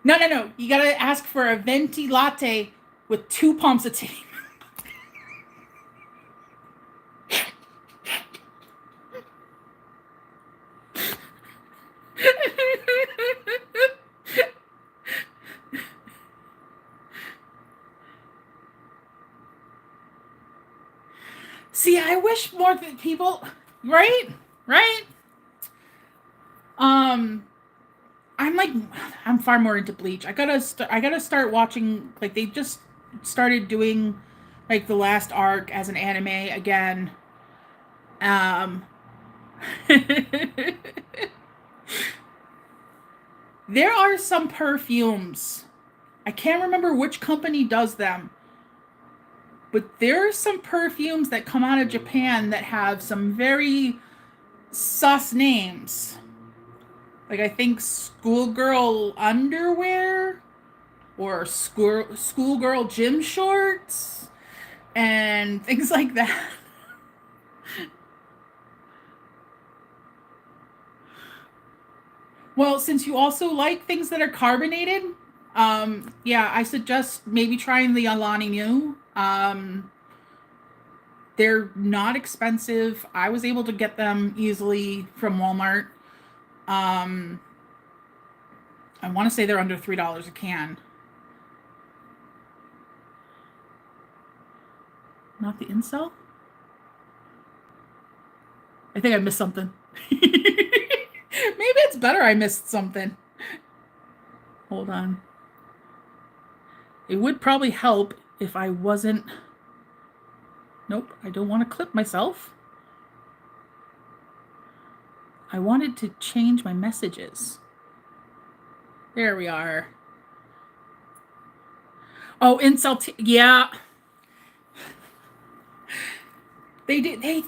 No, no, no. You gotta ask for a venti latte with 2 pumps of tea. wish more people, right? Right? Um, I'm far more into Bleach. I gotta start watching. Like they just started doing like the last arc as an anime again. Um, there are some perfumes. I can't remember which company does them, but there are some perfumes that come out of Japan that have some very sus names. Like I think schoolgirl underwear or schoolgirl gym shorts and things like that. Well, since you also like things that are carbonated, yeah, I suggest maybe trying the Alani Nu. They're not expensive. I was able to get them easily from Walmart. Um, I want to say they're under $3 a can. Not the incel? I think I missed something. Maybe it's better I missed something. Hold on. It would probably help if I wasn't. Nope, I don't want to clip myself. I wanted to change my messages. There we are. Oh, yeah. They did. They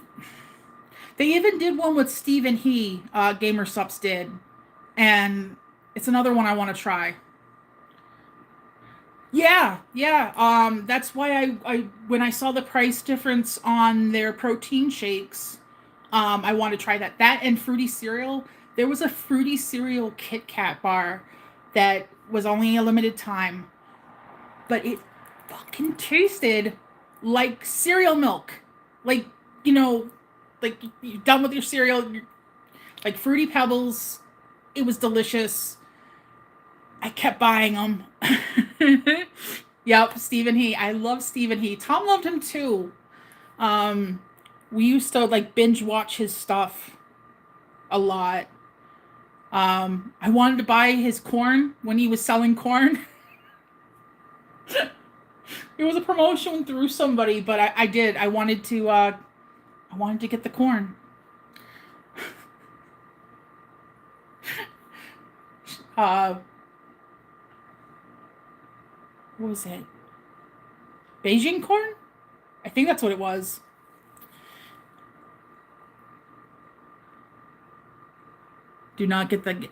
even did one with Stephen He. Gamer Sups did, and it's another one I want to try. Yeah, yeah. That's why I when I saw the price difference on their protein shakes, I want to try that. That and fruity cereal. There was a fruity cereal Kit Kat bar that was only a limited time, but it fucking tasted like cereal milk. Like, you know, like you're done with your cereal, like Fruity Pebbles. It was delicious. I kept buying them. Yep, Stephen He. I love Stephen He. Tom loved him too. Um, we used to like binge watch his stuff a lot. I wanted to buy his corn when he was selling corn. It was a promotion through somebody, but I did. I wanted to get the corn. Uh, what was it? Beijing corn? I think that's what it was. Do not get the.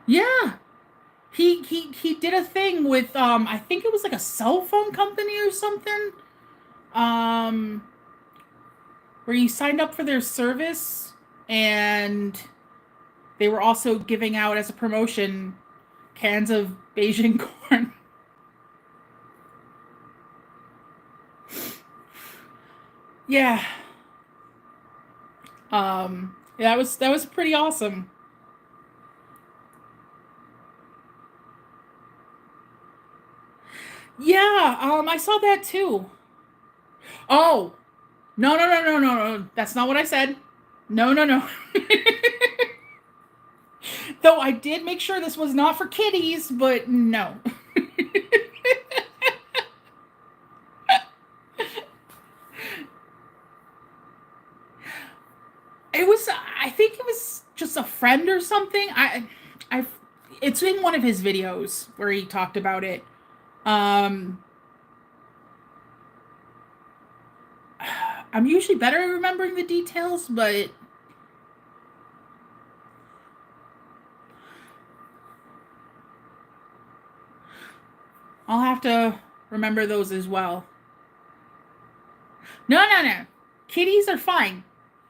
Yeah, he did a thing with I think it was like a cell phone company or something. Um, where you signed up for their service and they were also giving out as a promotion cans of Beijing corn. Yeah. Yeah, that was pretty awesome. Yeah, I saw that too. Oh, no. That's not what I said. No, no, no. Though I did make sure this was not for kitties, but no. It was, I think it was just a friend or something. I, it's in one of his videos where he talked about it. Um, I'm usually better at remembering the details, but I'll have to remember those as well. No. Kitties are fine.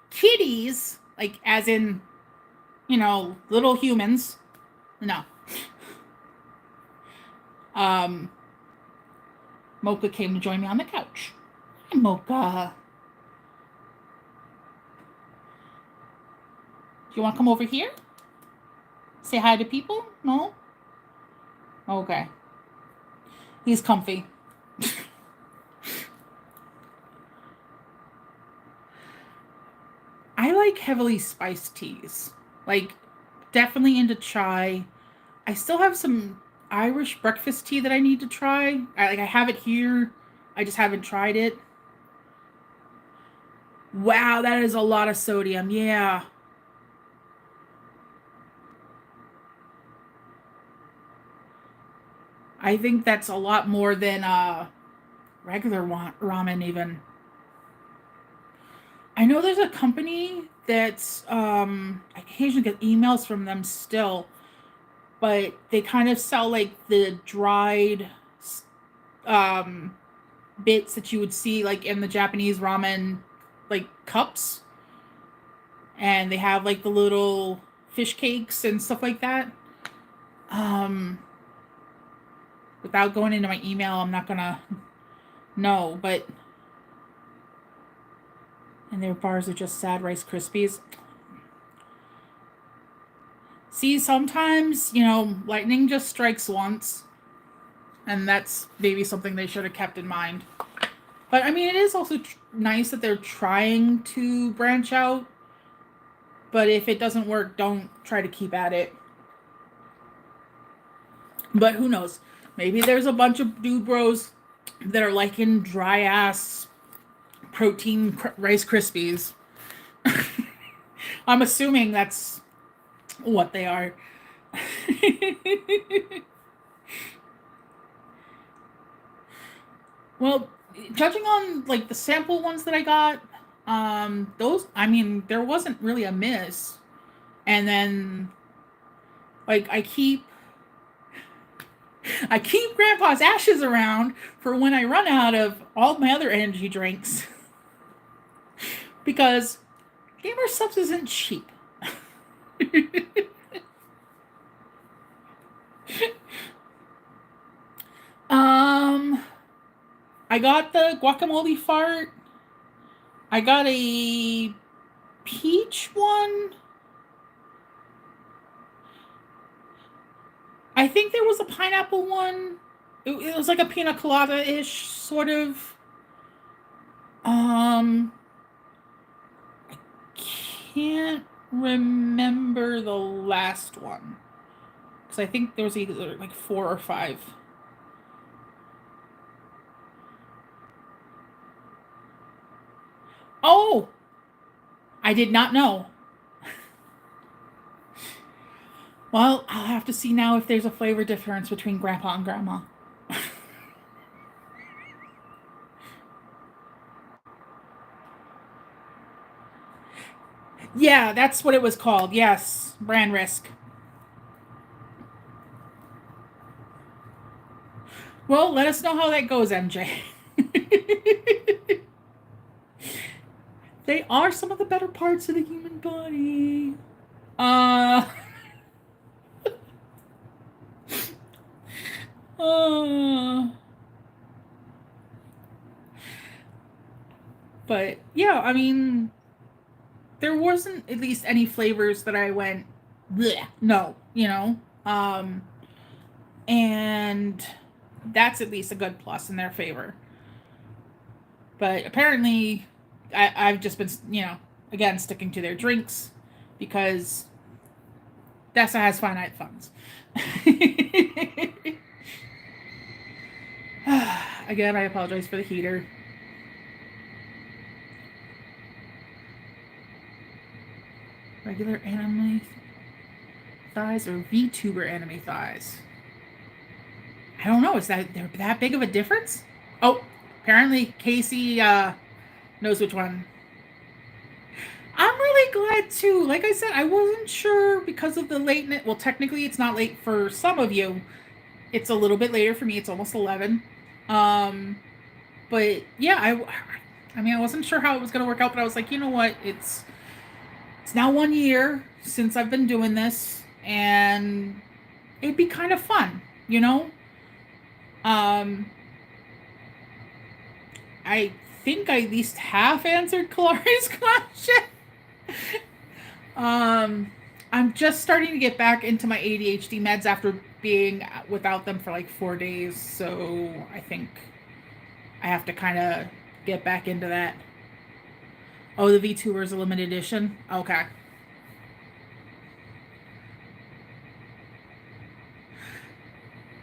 Kitties, like as in, little humans. No. Um, Mocha came to join me on the couch. Hi, Mocha. Do you want to come over here? Say hi to people? No? Okay. He's comfy. I like heavily spiced teas. Like, definitely into chai. I still have some Irish breakfast tea that I need to try. I have it here. I just haven't tried it. Wow, that is a lot of sodium. Yeah. I think that's a lot more than regular ramen even. I know there's a company that's I occasionally get emails from them still, but they kind of sell like the dried um bits that you would see like in the Japanese ramen like cups, and they have like the little fish cakes and stuff like that. Um Without going into my email, I'm not gonna know, but and their bars are just sad Rice Krispies. See, sometimes, lightning just strikes once, and that's maybe something they should have kept in mind. But I mean, it is also nice that they're trying to branch out, but if it doesn't work, don't try to keep at it. But who knows? Maybe there's a bunch of dude bros that are liking dry ass protein Rice Krispies. I'm assuming that's what they are. Well, judging on like the sample ones that I got, those I mean there wasn't really a miss. And then like I keep Grandpa's ashes around for when I run out of all my other energy drinks because Gamer Subs isn't cheap. um, I got the guacamole fart. I got a peach one. I think there was a pineapple one. It was like a pina colada ish sort of. Um, can't remember the last one because I think there was either like 4 or 5. Oh, I did not know. Well, I'll have to see now if there's a flavor difference between Grandpa and Grandma. Yeah, that's what it was called. Yes, brand risk. Well, let us know how that goes, MJ. They are some of the better parts of the human body. Uh, uh, but yeah, I mean, there wasn't at least any flavors that I went, bleh, no, and that's at least a good plus in their favor. But apparently, I've just been, again, sticking to their drinks because Dessa has finite funds. Again, I apologize for the heater. Regular anime thighs or VTuber anime thighs? I don't know. Is that big of a difference? Oh, apparently Casey knows which one. I'm really glad too. Like I said, I wasn't sure because of the lateness. Well, technically, it's not late for some of you. It's a little bit later for me. It's almost 11. Um, but yeah, I mean, I wasn't sure how it was going to work out, but I was like, you know what? It's now 1 year since I've been doing this, and it'd be kind of fun, you know. Um, I think I at least half answered Kalari's question. um, I'm just starting to get back into my ADHD meds after being without them for like 4 days, so I think I have to kind of get back into that. Oh, the VTubers limited edition? Okay.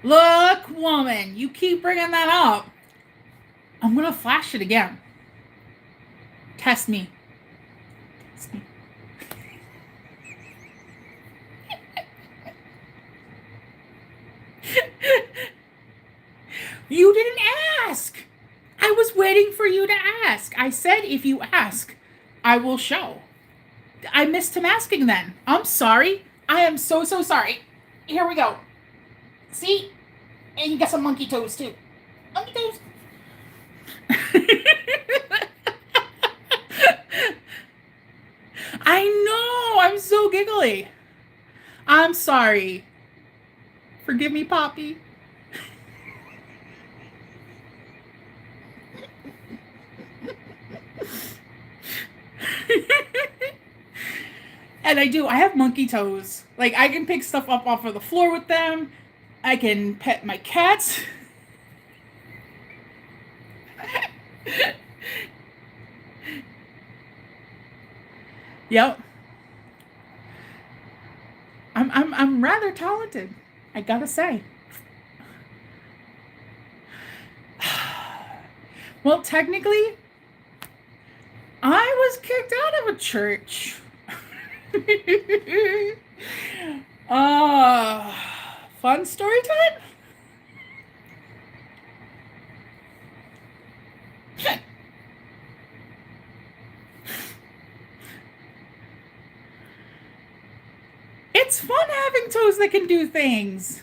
Look, woman, you keep bringing that up. I'm gonna flash it again. Test me. Test me. You didn't ask. I was waiting for you to ask. I said if you ask, I will show. I missed him asking then. I'm sorry. I am so sorry. Here we go. See? And you got some monkey toes too. Monkey toes. I know. I'm so giggly. I'm sorry. Forgive me, Poppy. And I do. I have monkey toes. Like, I can pick stuff up off of the floor with them. I can pet my cats. Yep. I'm rather talented, I gotta say. Well, technically, I was kicked out of a church. Fun story time? It's fun having toes that can do things.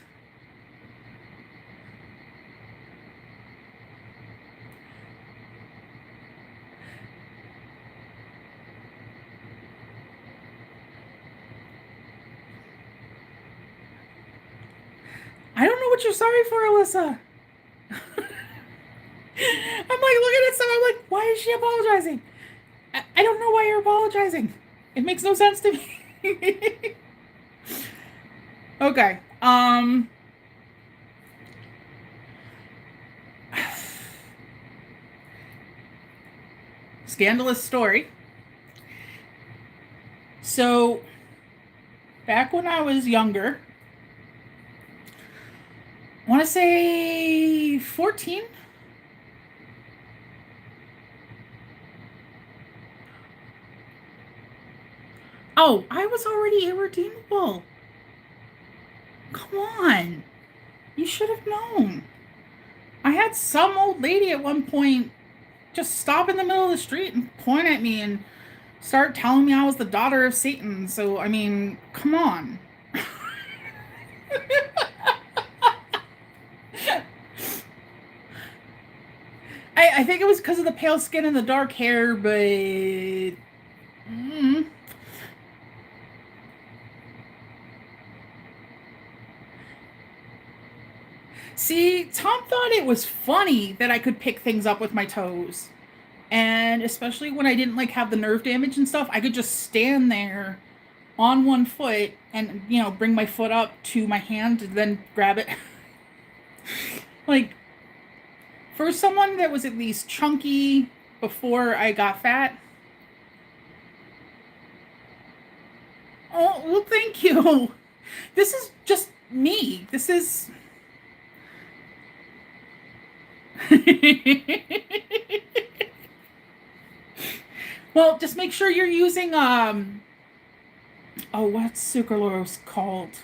I don't know what you're sorry for, Alyssa. I'm like looking at stuff. I'm like, why is she apologizing? I don't know why you're apologizing. It makes no sense to me. Okay. Scandalous story. So, back when I was younger, I want to say 14. Oh, I was already irredeemable. Come on. You should have known. I had some old lady at one point just stop in the middle of the street and point at me and start telling me I was the daughter of Satan. So, I mean, come on. I think it was because of the pale skin and the dark hair, but... See, Tom thought it was funny that I could pick things up with my toes. And especially when I didn't like have the nerve damage and stuff, I could just stand there on one foot and, you know, bring my foot up to my hand and then grab it. Like, for someone that was at least chunky before I got fat. Oh, well, thank you. This is just me. This is... Well, just make sure you're using what's sucralose called?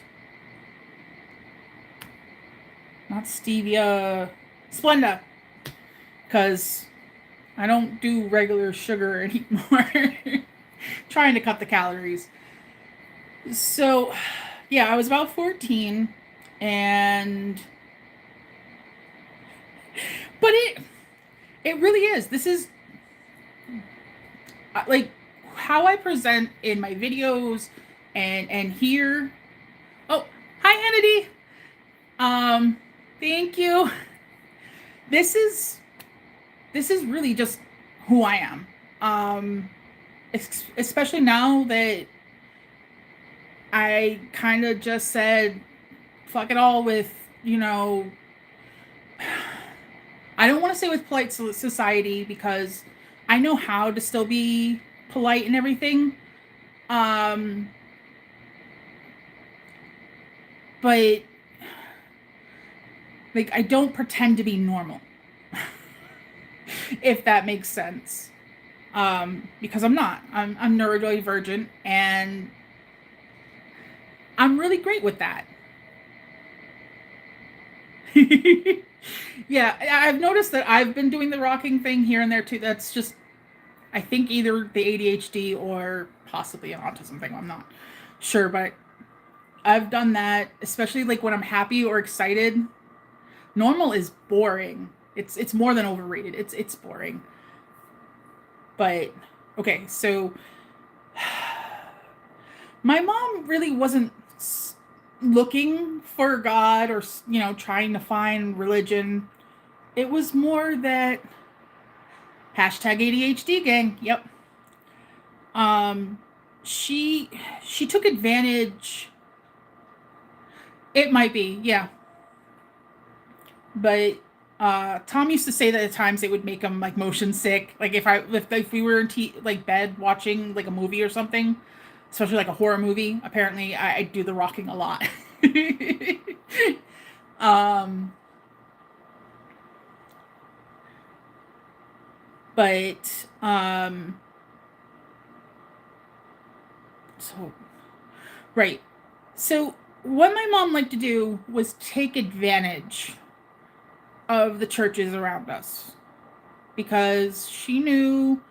Not stevia, Splenda. Because I don't do regular sugar anymore. Trying to cut the calories. So, yeah, I was about 14 and but it really is. This is like how I present in my videos and here. Oh, hi Hannity. Thank you. This is really just who I am. Especially now that I kind of just said fuck it all with, you know, I don't want to say with polite society because I know how to still be polite and everything. Um, but like I don't pretend to be normal, if that makes sense. Because I'm not. I'm neurodivergent, and I'm really great with that. Yeah, I've noticed that I've been doing the rocking thing here and there too. That's just, I think, either the ADHD or possibly an autism thing. I'm not sure, but I've done that, especially like when I'm happy or excited. Normal is boring. It's more than overrated. It's boring. But okay, so my mom really wasn't looking for God or, you know, trying to find religion. It was more that hashtag ADHD gang. Yep. Um, she she took advantage. It might be, yeah. But Tom used to say that at times it would make him like motion sick. Like if we were in like bed watching like a movie or something, especially like a horror movie. Apparently, I do the rocking a lot. um, but so right. So what my mom liked to do was take advantage of the churches around us because she knew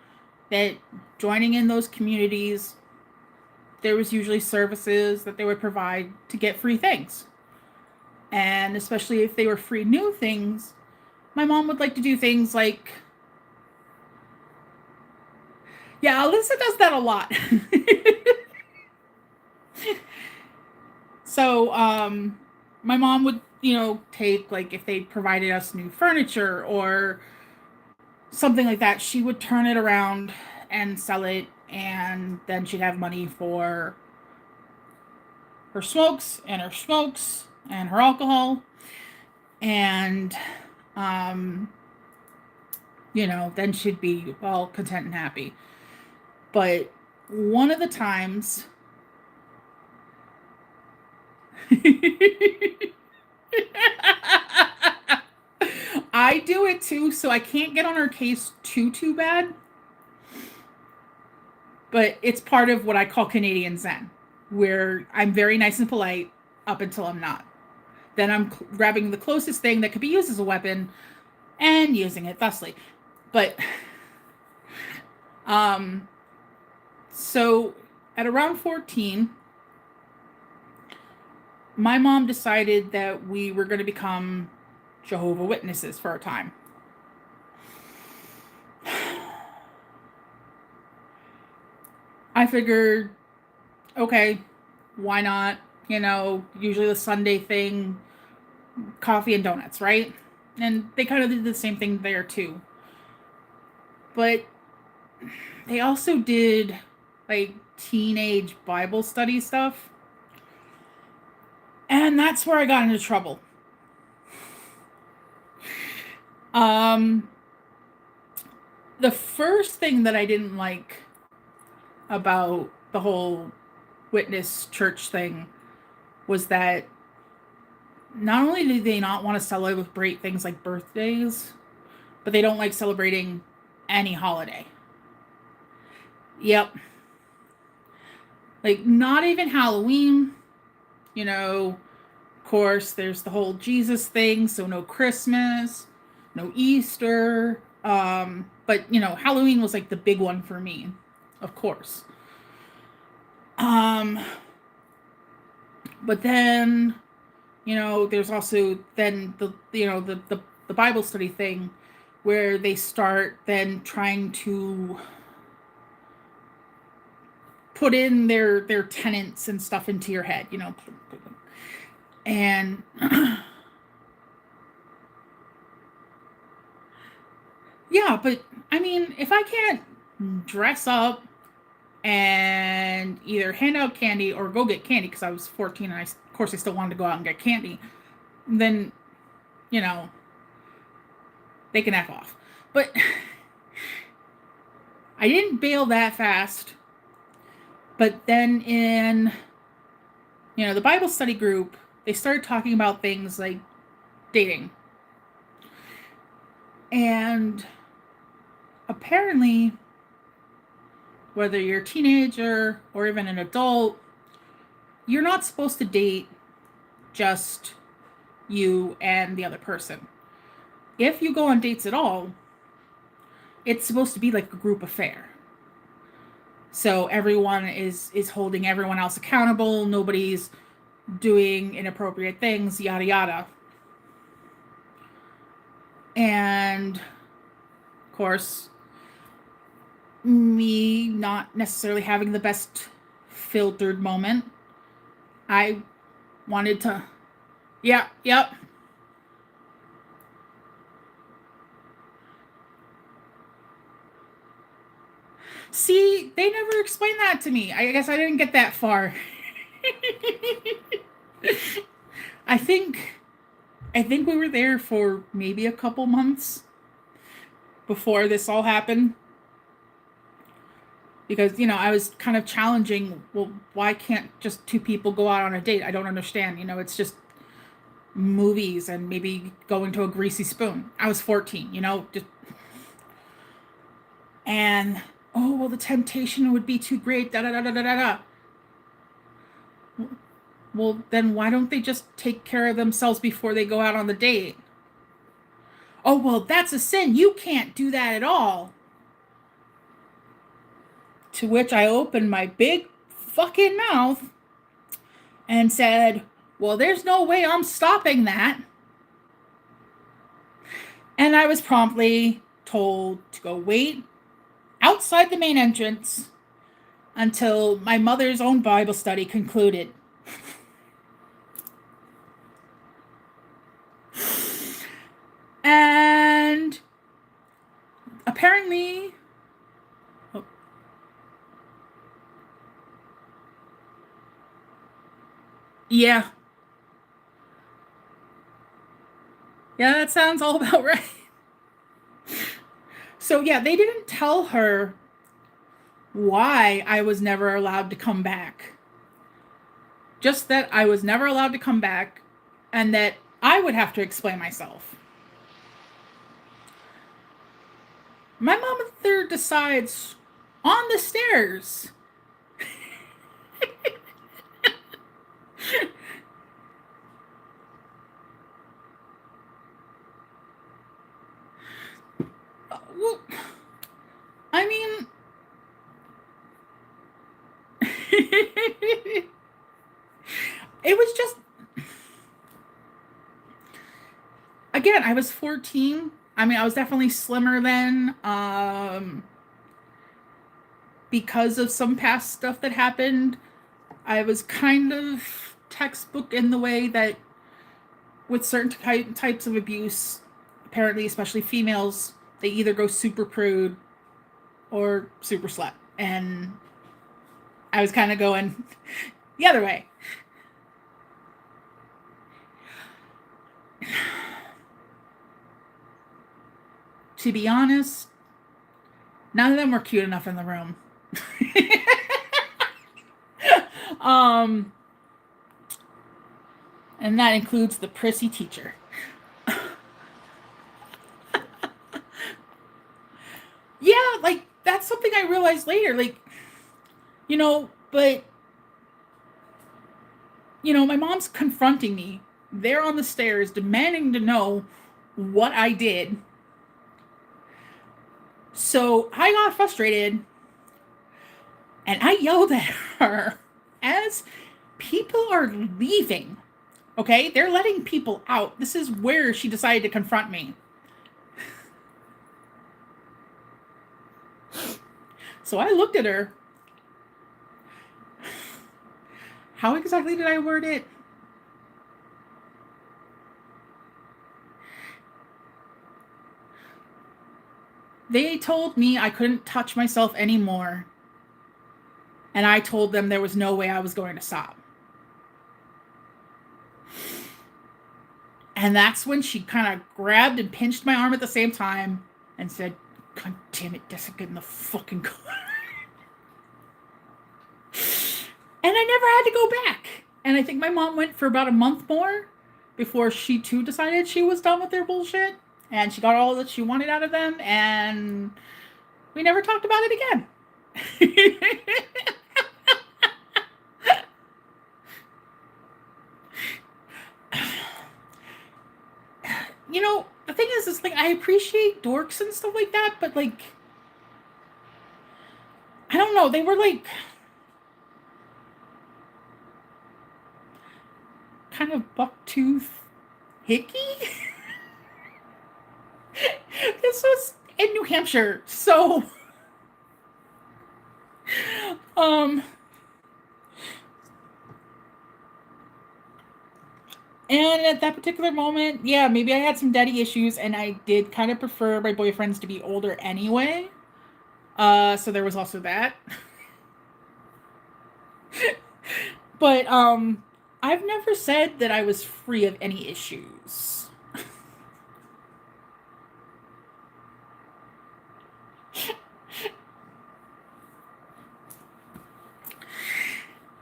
that joining in those communities, there was usually services that they would provide to get free things. And especially if they were free new things, my mom would like to do things like, yeah, Alyssa does that a lot. So, my mom would, you know, take, like, if they provided us new furniture or something like that, she would turn it around and sell it, and then she'd have money for her smokes and her alcohol, and, um, you know, then she'd be all content and happy. But one of the times, I do it too, so I can't get on her case too bad. But it's part of what I call Canadian Zen, where I'm very nice and polite up until I'm not. Then I'm grabbing the closest thing that could be used as a weapon and using it thusly. But um, so at around 14, my mom decided that we were going to become Jehovah Witnesses for a time. I figured, okay, why not? You know, usually the Sunday thing, coffee and donuts, right? And they kind of did the same thing there too. But they also did like teenage Bible study stuff. And that's where I got into trouble. Um, the first thing that I didn't like about the whole witness church thing was that not only do they not want to celebrate things like birthdays, but they don't like celebrating any holiday. Yep. Like, not even Halloween. You know, of course, there's the whole Jesus thing, so no Christmas, no Easter. But, you know, Halloween was like the big one for me, of course. Um, but then, you know, there's also then the Bible study thing where they start then trying to put in their tenets and stuff into your head, you know. And yeah, but I mean, if I can't dress up and either hand out candy or go get candy because I was 14 and I course I still wanted to go out and get candy, then, you know, they can F off. But I didn't bail that fast. But then in, the Bible study group, they started talking about things like dating. And apparently, whether you're a teenager or even an adult, you're not supposed to date just you and the other person. If you go on dates at all, it's supposed to be like a group affair. So everyone is holding everyone else accountable. Nobody's doing inappropriate things, yada yada. And of course, me not necessarily having the best filtered moment, I wanted to, yep. See, they never explained that to me. I guess I didn't get that far. I think we were there for maybe a couple months before this all happened. Because, I was kind of challenging, well, why can't just two people go out on a date? I don't understand. It's just movies and maybe going to a greasy spoon. I was 14, just... And, oh, well, the temptation would be too great, da-da-da-da-da-da. Well, then why don't they just take care of themselves before they go out on the date? Oh, well, that's a sin. You can't do that at all. To which I opened my big fucking mouth and said, well, there's no way I'm stopping that. And I was promptly told to go wait outside the main entrance until my mother's own Bible study concluded. And apparently, yeah, that sounds all about right. So yeah, they didn't tell her why I was never allowed to come back. Just that I was never allowed to come back and that I would have to explain myself. My mother decides on the stairs. Well, I mean, it was just, again, I was 14. I mean, I was definitely slimmer then, because of some past stuff that happened. I was kind of textbook in the way that with certain types of abuse, apparently, especially females, they either go super prude or super slut. And I was kind of going the other way. To be honest, none of them were cute enough in the room. And that includes the prissy teacher. Yeah, like, that's something I realized later. Like, but, my mom's confronting me there on the stairs, demanding to know what I did. So I got frustrated and I yelled at her as people are leaving. Okay, they're letting people out. This is where she decided to confront me. So I looked at her. How exactly did I word it? They told me I couldn't touch myself anymore. And I told them there was no way I was going to stop. And that's when she kind of grabbed and pinched my arm at the same time and said, God damn it, Jessica, get in the fucking car. And I never had to go back. And I think my mom went for about a month more before she too decided she was done with their bullshit. And she got all that she wanted out of them. And we never talked about it again. You know, the thing is like, I appreciate dorks and stuff like that, but like, I don't know, they were like kind of bucktooth hickey. This was in New Hampshire, so um and at that particular moment, yeah, maybe I had some daddy issues and I did kind of prefer my boyfriends to be older anyway. So there was also that. But I've never said that I was free of any issues.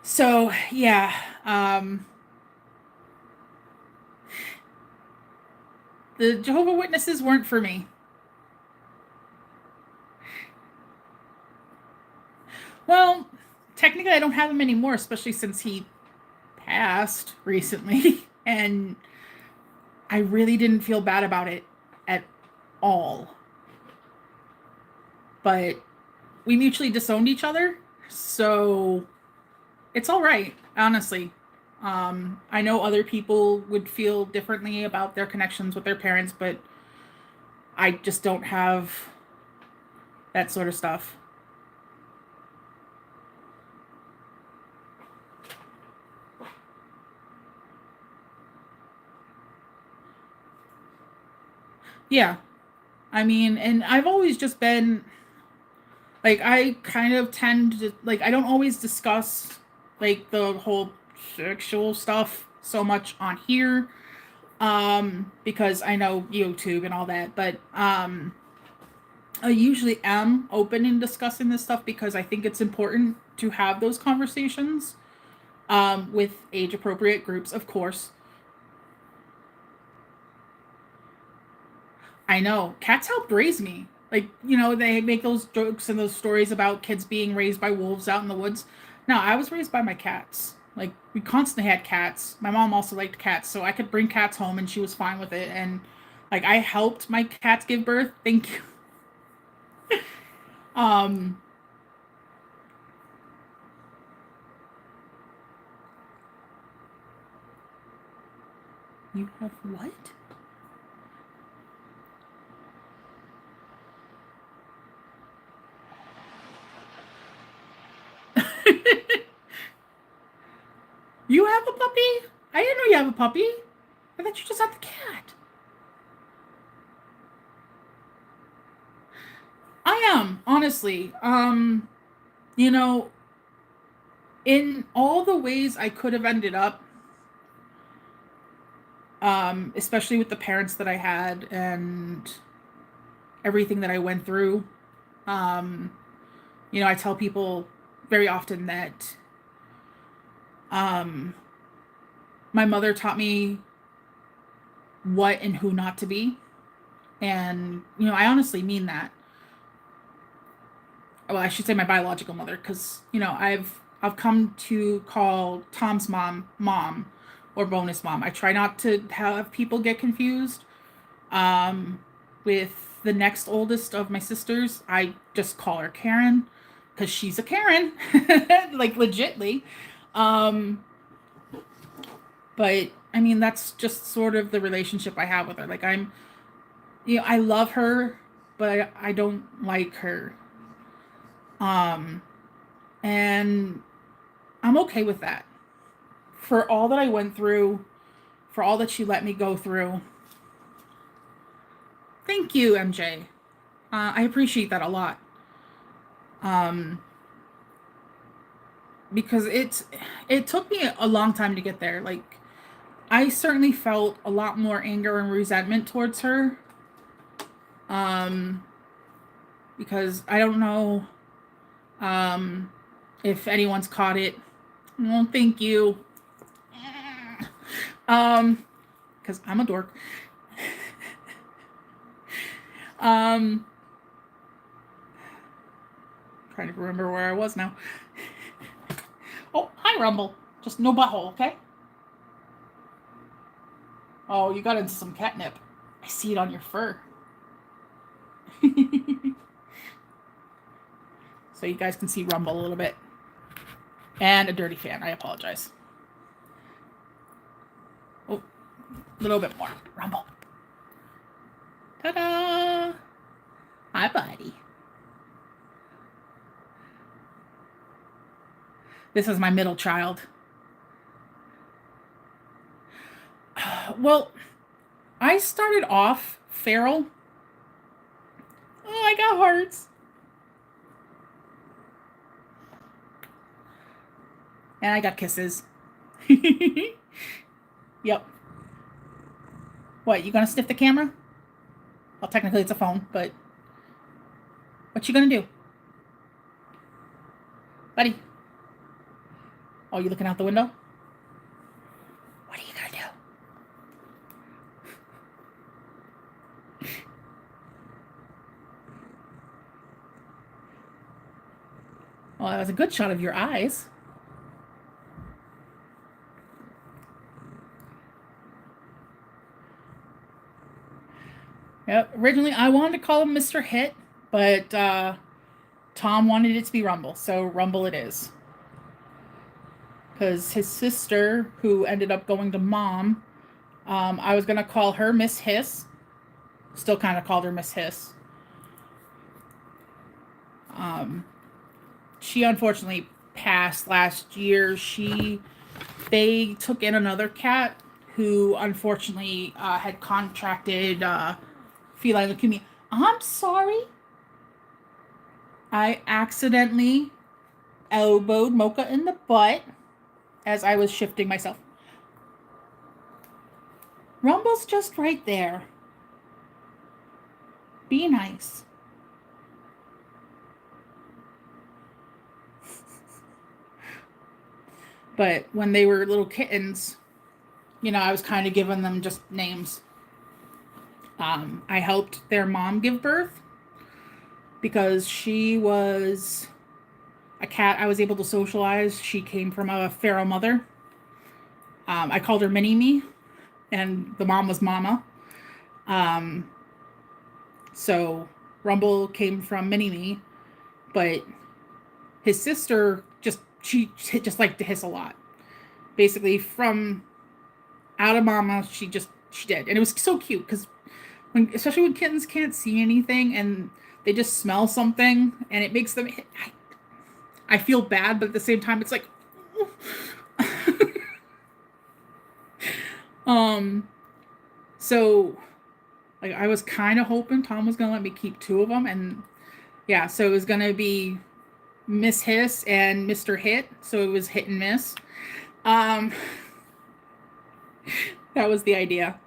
So, yeah, the Jehovah Witnesses weren't for me. Well, technically I don't have him anymore, especially since he passed recently. And I really didn't feel bad about it at all. But we mutually disowned each other, so it's all right, honestly. I know other people would feel differently about their connections with their parents, but I just don't have that sort of stuff. Yeah. I mean, and I've always just been like, I kind of tend to like, I don't always discuss like the whole sexual stuff so much on here, because I know YouTube and all that, but I usually am open in discussing this stuff because I think it's important to have those conversations, with age appropriate groups, of course. I know. Cats helped raise me. Like, they make those jokes and those stories about kids being raised by wolves out in the woods. No, I was raised by my cats. Like, we constantly had cats. My mom also liked cats, so I could bring cats home and she was fine with it. And, like, I helped my cats give birth. Thank you. Um, you have what? You have a puppy? I didn't know you have a puppy. I thought you just had the cat. I am, honestly. You know, in all the ways I could have ended up, especially with the parents that I had and everything that I went through, um, I tell people very often that, um, my mother taught me what and who not to be. And, I honestly mean that. Well, I should say my biological mother, because I've come to call Tom's mom mom, or bonus mom. I try not to have people get confused. Um, with the next oldest of my sisters, I just call her Karen because she's a Karen, like legitly. Um, but I mean, that's just sort of the relationship I have with her. Like, I love her, but I don't like her. Um, and I'm okay with that. For all that I went through, for all that she let me go through. Thank you, MJ. I appreciate that a lot. Um, because it took me a long time to get there. Like, I certainly felt a lot more anger and resentment towards her. Um, because I don't know if anyone's caught it. Well, thank you. Because I'm a dork. um, Trying to remember where I was now. Oh, hi, Rumble. Just no butthole, okay? Oh, you got into some catnip. I see it on your fur. So you guys can see Rumble a little bit. And a dirty fan. I apologize. Oh, a little bit more. Rumble. Ta-da! Hi, buddy. This is my middle child. Well, I started off feral. Oh, I got hearts. And I got kisses. Yep. What, you gonna sniff the camera? Well, technically it's a phone, but what you gonna do? Buddy? Oh, you looking out the window? What are you gonna do? Well, that was a good shot of your eyes. Yep. Originally, I wanted to call him Mr. Hit, but Tom wanted it to be Rumble, so Rumble it is. Because his sister, who ended up going to Mom, I was going to call her Miss Hiss. Still kind of called her Miss Hiss. She unfortunately passed last year. They took in another cat who unfortunately had contracted feline leukemia. I'm sorry. I accidentally elbowed Mocha in the butt as I was shifting myself. Rumble's just right there. Be nice. But when they were little kittens, I was kind of giving them just names. I helped their mom give birth because she was a cat I was able to socialize. She came from a feral mother. I called her Mini-Me, and the mom was Mama. So Rumble came from Mini-Me, but his sister she just liked to hiss a lot. Basically, from out of Mama, she did, and it was so cute because especially when kittens can't see anything and they just smell something and it makes them. I feel bad, but at the same time, it's like. So, like, I was kind of hoping Tom was gonna let me keep 2 of them, and yeah, so it was gonna be Miss Hiss and Mr. Hit, so it was hit and miss. That was the idea.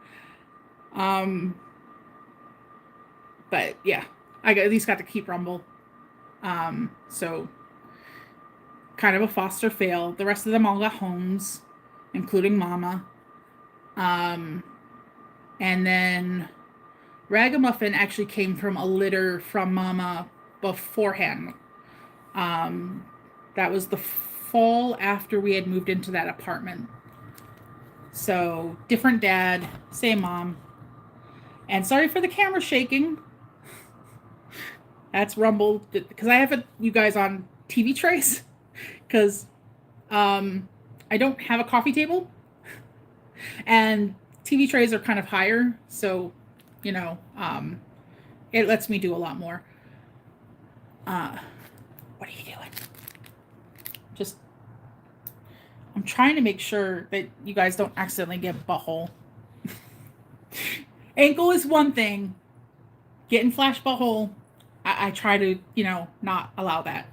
But yeah, at least got to keep Rumble. So kind of a foster fail. The rest of them all got homes, including Mama. And then Ragamuffin actually came from a litter from Mama beforehand. That was the fall after we had moved into that apartment. So, different dad, same mom. And sorry for the camera shaking. That's Rumble. Because I have you guys on TV trays. Because I don't have a coffee table. And TV trays are kind of higher. So, it lets me do a lot more. What are you doing? I'm trying to make sure that you guys don't accidentally get butthole. Ankle is one thing. Getting flash butthole, I try to, not allow that.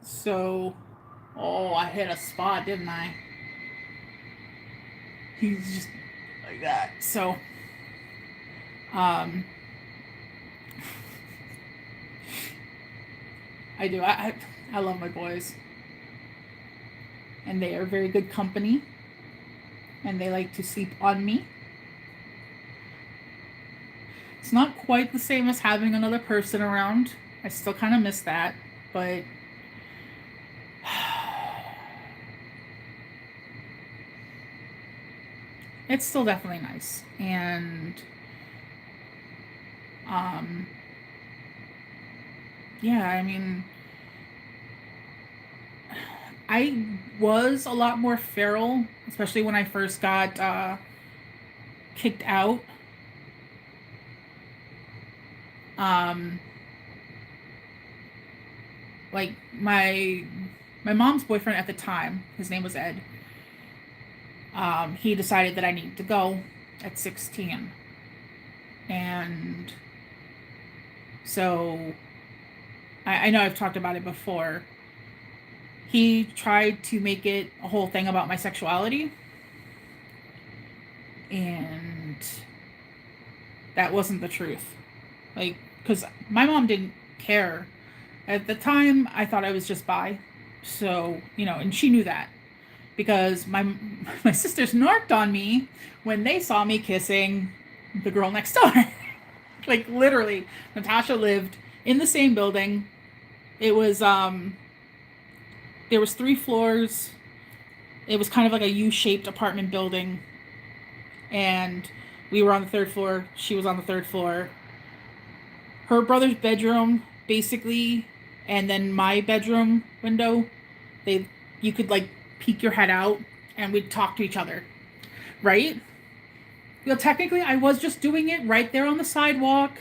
So, oh, I hit a spot, didn't I? He's just like that. So, um, I do. I love my boys, and they are very good company, and they like to sleep on me. It's not quite the same as having another person around. I still kind of miss that, but it's still definitely nice. And um yeah, I mean, I was a lot more feral, especially when I first got kicked out. Um like my mom's boyfriend at the time, his name was Ed. He decided that I needed to go at 16. And so I know I've talked about it before. He tried to make it a whole thing about my sexuality, and that wasn't the truth. Like, because my mom didn't care. At the time, I thought I was just bi. So, and she knew that. Because my sisters narked on me when they saw me kissing the girl next door. Like, literally, Natasha lived in the same building. It was, there was 3 floors. It was kind of like a U-shaped apartment building. And we were on the 3rd floor. She was on the 3rd floor. Her brother's bedroom, basically, and then my bedroom window, you could like peek your head out and we'd talk to each other. Right? Well, technically I was just doing it right there on the sidewalk.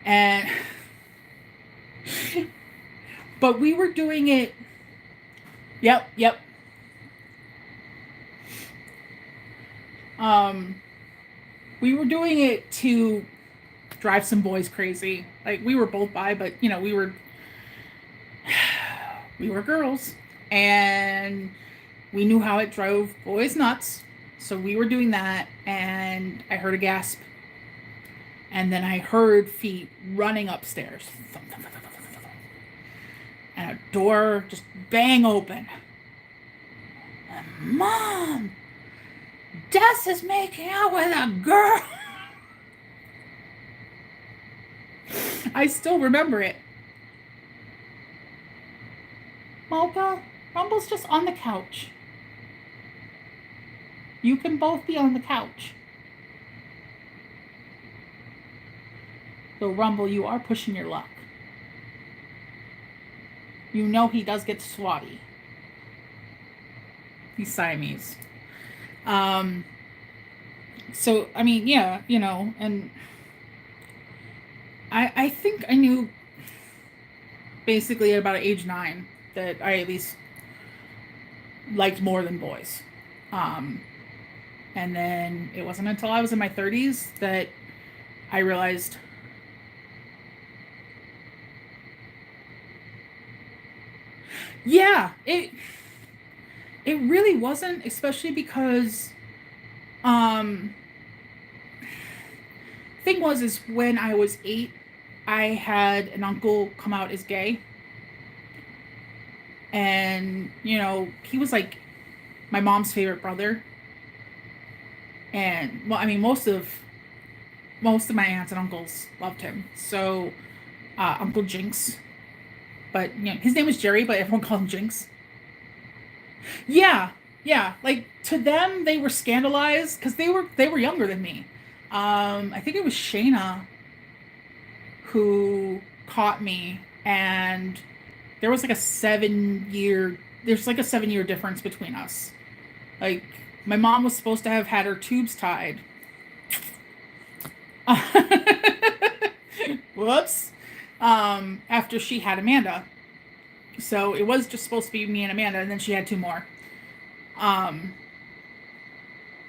And but we were doing it. Yep. We were doing it to drive some boys crazy. Like, we were both bi, but we were girls, and we knew how it drove boys nuts. So we were doing that, and I heard a gasp, and then I heard feet running upstairs, and a door just bang open. And, Mom, Des is making out with a girl. I still remember it. Mocha, Rumble's just on the couch. You can both be on the couch. Though, Rumble, you are pushing your luck. You know he does get swatty. He's Siamese. So, I mean, yeah, and I think I knew basically at about age 9 that I at least liked more than boys. And then it wasn't until I was in my 30s that I realized it really wasn't, especially because thing was is when I was 8, I had an uncle come out as gay. And, he was like my mom's favorite brother. And, well, I mean, most of my aunts and uncles loved him. So, Uncle Jinx. But, his name was Jerry, but everyone called him Jinx. Yeah. Like, to them, they were scandalized because they were younger than me. I think it was Shayna who caught me, and there was like a 7-year difference between us. Like, my mom was supposed to have had her tubes tied. Whoops. After she had Amanda. So it was just supposed to be me and Amanda, and then she had 2 more.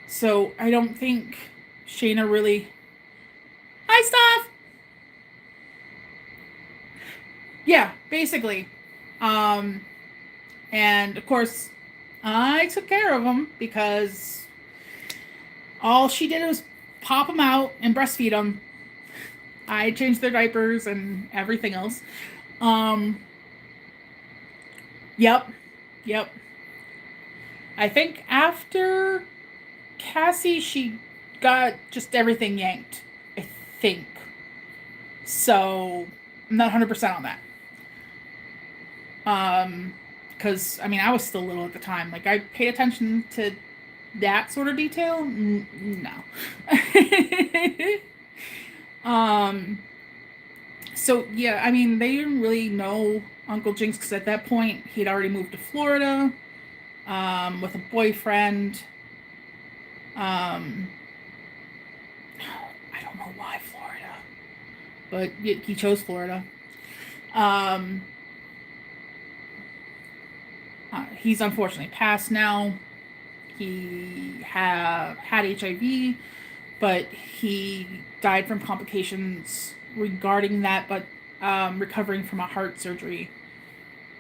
So I don't think Shayna really... Hi, Steph! Yeah, basically. Um, and of course, I took care of him because all she did was pop them out and breastfeed them. I changed their diapers and everything else. Um, yep, yep. I think after Cassie, she got just everything yanked. I think. So, I'm not 100% on that. Because, I mean, I was still little at the time. Like, I paid attention to that sort of detail? No. um, so, yeah, I mean, they didn't really know Uncle Jinx because at that point, he'd already moved to Florida with a boyfriend. Um, I don't know why Florida, but he chose Florida. Um, he's unfortunately passed now. He had HIV, but he died from complications regarding that, but recovering from a heart surgery.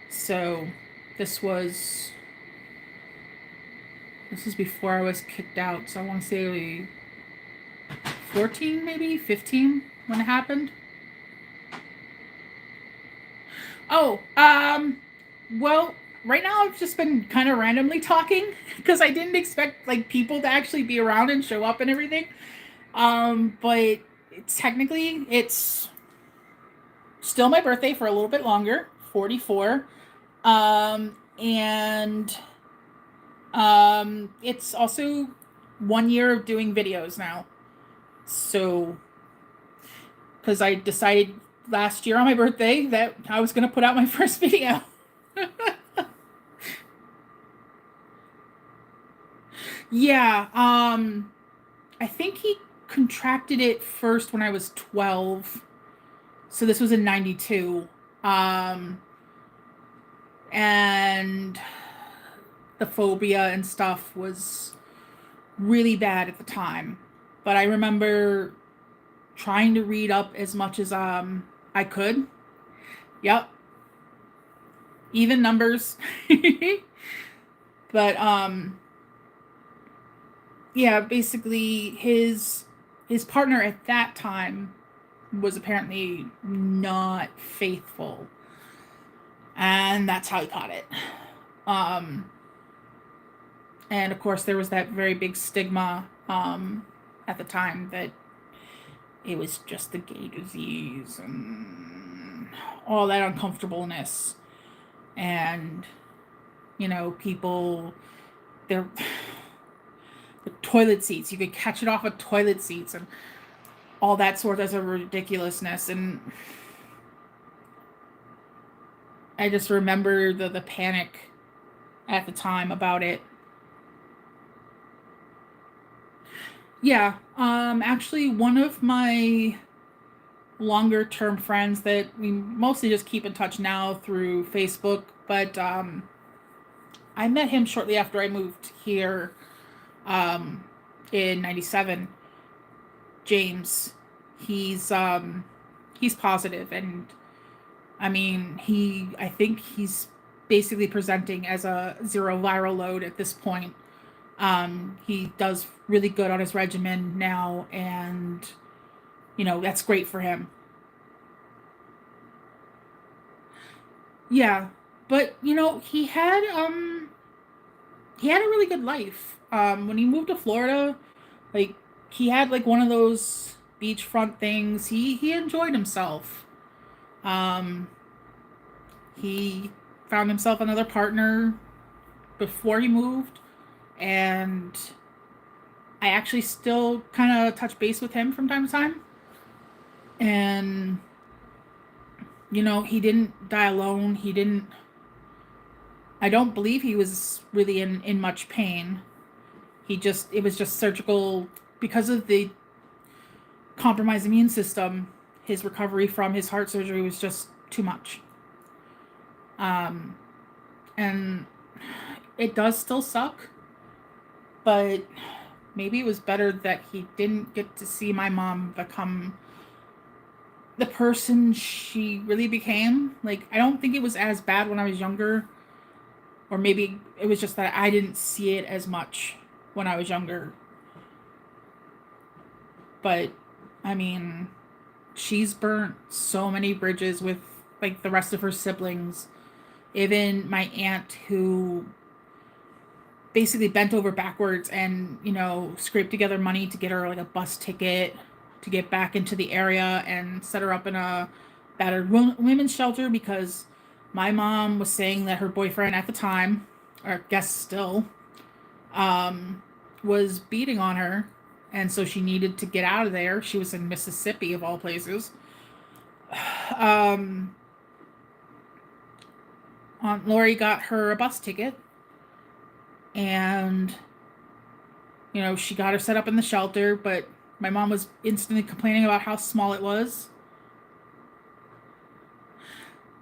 So this was before I was kicked out. So I want to say 14, maybe 15 when it happened. Oh, well, right now I've just been kind of randomly talking because I didn't expect like people to actually be around and show up and everything. But technically it's still my birthday for a little bit longer, 44. And it's also 1 year of doing videos now. So, because I decided last year on my birthday that I was going to put out my first video. Yeah, I think he contracted it first when I was 12. So this was in 92. Um, and the phobia and stuff was really bad at the time. But I remember trying to read up as much as I could. Yep. Even numbers. But yeah, basically his partner at that time was apparently not faithful. And that's how he caught it. Um and of course there was that very big stigma at the time that it was just the gay disease and all that uncomfortableness. And, people, they're the toilet seats. You could catch it off of toilet seats and all that sort of ridiculousness. And I just remember the panic at the time about it. Yeah, actually, one of my longer term friends that we mostly just keep in touch now through Facebook, but I met him shortly after I moved here um, in 97. James, he's positive, and I mean, I think he's basically presenting as a zero viral load at this point. He does really good on his regimen now, and that's great for him. Yeah, but he had a really good life. When he moved to Florida, like he had like one of those beachfront things. He enjoyed himself. Um, he found himself another partner before he moved, and I actually still kind of touch base with him from time to time. And he didn't die alone. He didn't. I don't believe he was really in much pain. It was just surgical because of the compromised immune system. His recovery from his heart surgery was just too much. Um, and it does still suck, but maybe it was better that he didn't get to see my mom become the person she really became. Like, I don't think it was as bad when I was younger, or maybe it was just that I didn't see it as much when I was younger. But I mean, she's burnt so many bridges with like the rest of her siblings. Even my aunt, who basically bent over backwards and, scraped together money to get her like a bus ticket to get back into the area and set her up in a battered women's shelter, because my mom was saying that her boyfriend at the time, or I guess still, was beating on her, and so she needed to get out of there. She was in Mississippi, of all places. um Aunt Lori got her a bus ticket, and she got her set up in the shelter, but my mom was instantly complaining about how small it was.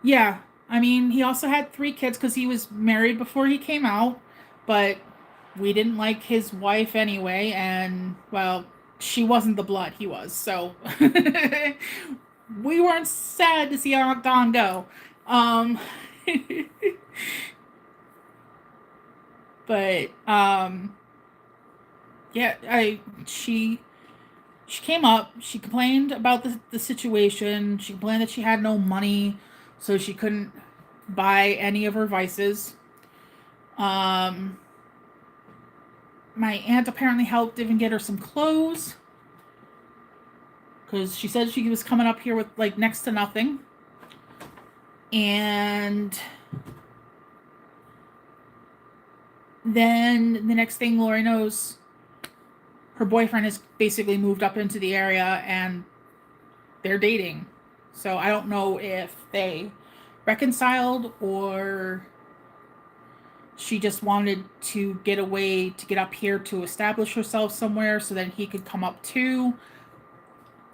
Yeah, I mean, he also had 3 kids because he was married before he came out, but we didn't like his wife anyway, and, well, she wasn't the blood, he was, so we weren't sad to see Aunt Dawn go. Um, but, yeah, she came up, she complained about the situation, she complained that she had no money, so she couldn't buy any of her vices. Um, my aunt apparently helped even get her some clothes, because she said she was coming up here with like next to nothing. And then the next thing Lori knows, her boyfriend has basically moved up into the area and they're dating. So I don't know if they reconciled or she just wanted to get away to get up here to establish herself somewhere so that he could come up too.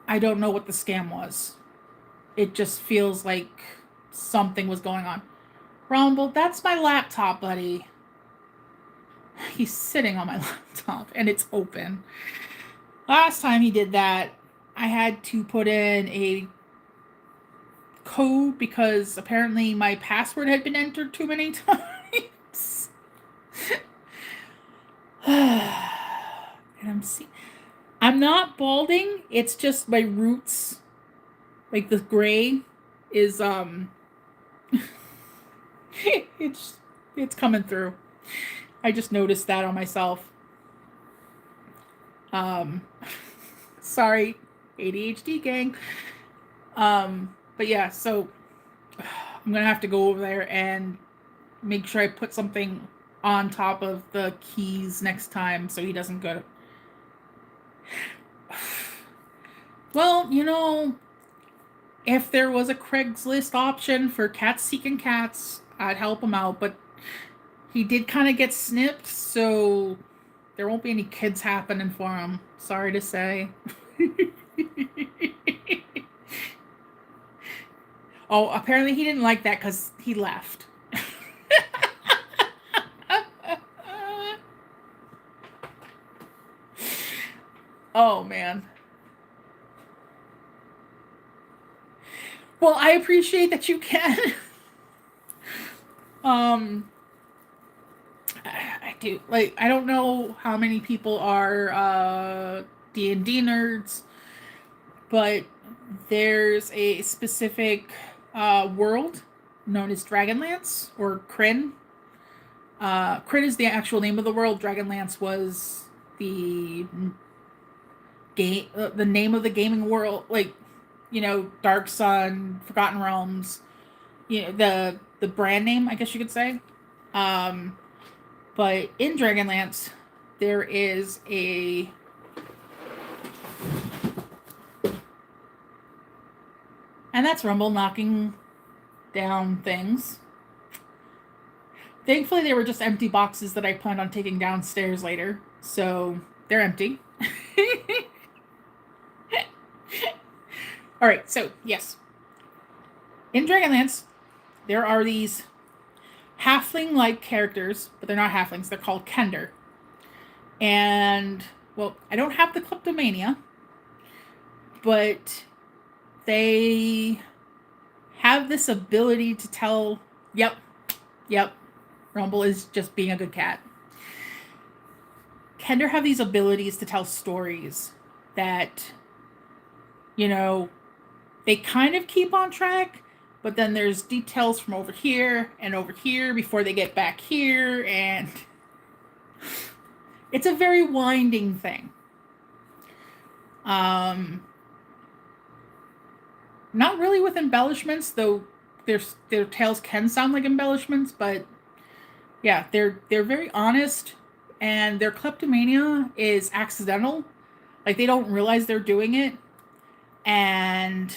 I don't know what the scam was. It just feels like something was going on. Rumble, that's my laptop, buddy. He's sitting on my laptop and it's open. Last time he did that, I had to put in a code because apparently my password had been entered too many times. And I'm not balding, it's just my roots, like the gray is it's coming through. I just noticed that on myself. Sorry, ADHD gang. But yeah, so I'm gonna have to go over there and make sure I put something on top of the keys next time so he doesn't go to... Well, if there was a Craigslist option for cats seeking cats, I'd help him out, but he did kind of get snipped, so there won't be any kids happening for him. Sorry to say. Oh, apparently he didn't like that because he left. Oh, man. Well, I appreciate that you can. I do. Like, I don't know how many people are D&D nerds, but there's a specific world known as Dragonlance, or Kryn. Kryn is the actual name of the world. Dragonlance was the game, the name of the gaming world, like, Dark Sun, Forgotten Realms, the brand name, I guess you could say. But in Dragonlance, there is a... And that's Rumble knocking down things. Thankfully, they were just empty boxes that I planned on taking downstairs later. So, they're empty. Alright, so, yes. In Dragonlance, there are these halfling-like characters, but they're not halflings. They're called Kender. And, well, I don't have the kleptomania, but they have this ability to tell, yep, yep, Rumble is just being a good cat. Kender have these abilities to tell stories that, you know, they kind of keep on track, but then there's details from over here and over here before they get back here, and it's a very winding thing. Not really with embellishments, though their tales can sound like embellishments, but yeah, they're very honest, and their kleptomania is accidental. Like, they don't realize they're doing it, and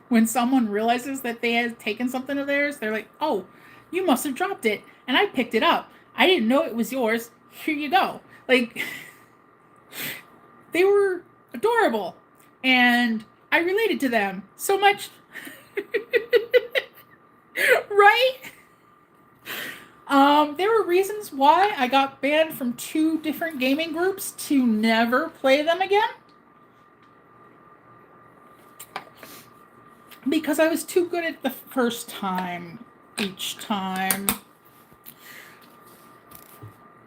when someone realizes that they had taken something of theirs, they're like, "Oh, you must have dropped it, and I picked it up. I didn't know it was yours. Here you go." Like, they were adorable, and I related to them so much. Right? There were reasons why I got banned from 2 different gaming groups to never play them again. Because I was too good at the first time, each time.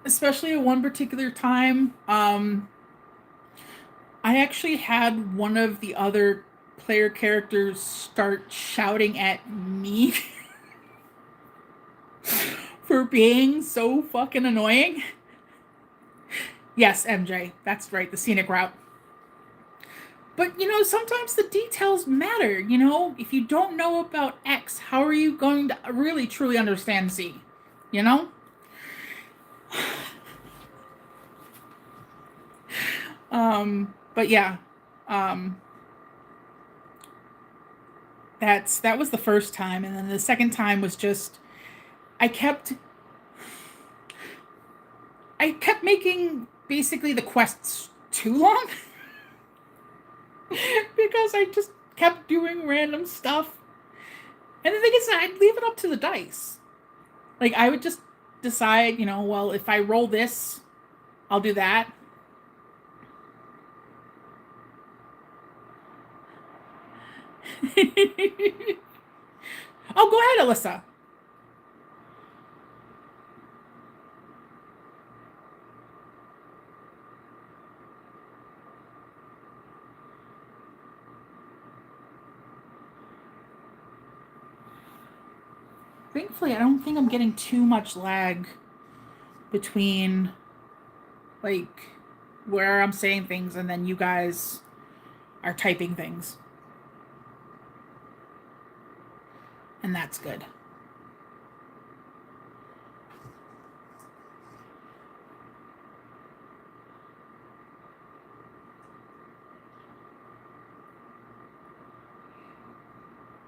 Especially at one particular time, I actually had one of the other player characters start shouting at me for being so fucking annoying. Yes, MJ, that's right, the scenic route. But, you know, sometimes the details matter, you know? If you don't know about X, how are you going to really truly understand Z? You know? But yeah. That was the first time, and then the second time was just I kept making basically the quests too long. Because I just kept doing random stuff. And the thing is, I'd leave it up to the dice. Like, I would just decide, you know, well, if I roll this, I'll do that. Oh, go ahead, Alyssa. Thankfully, I don't think I'm getting too much lag between, like, where I'm saying things and then you guys are typing things. And that's good.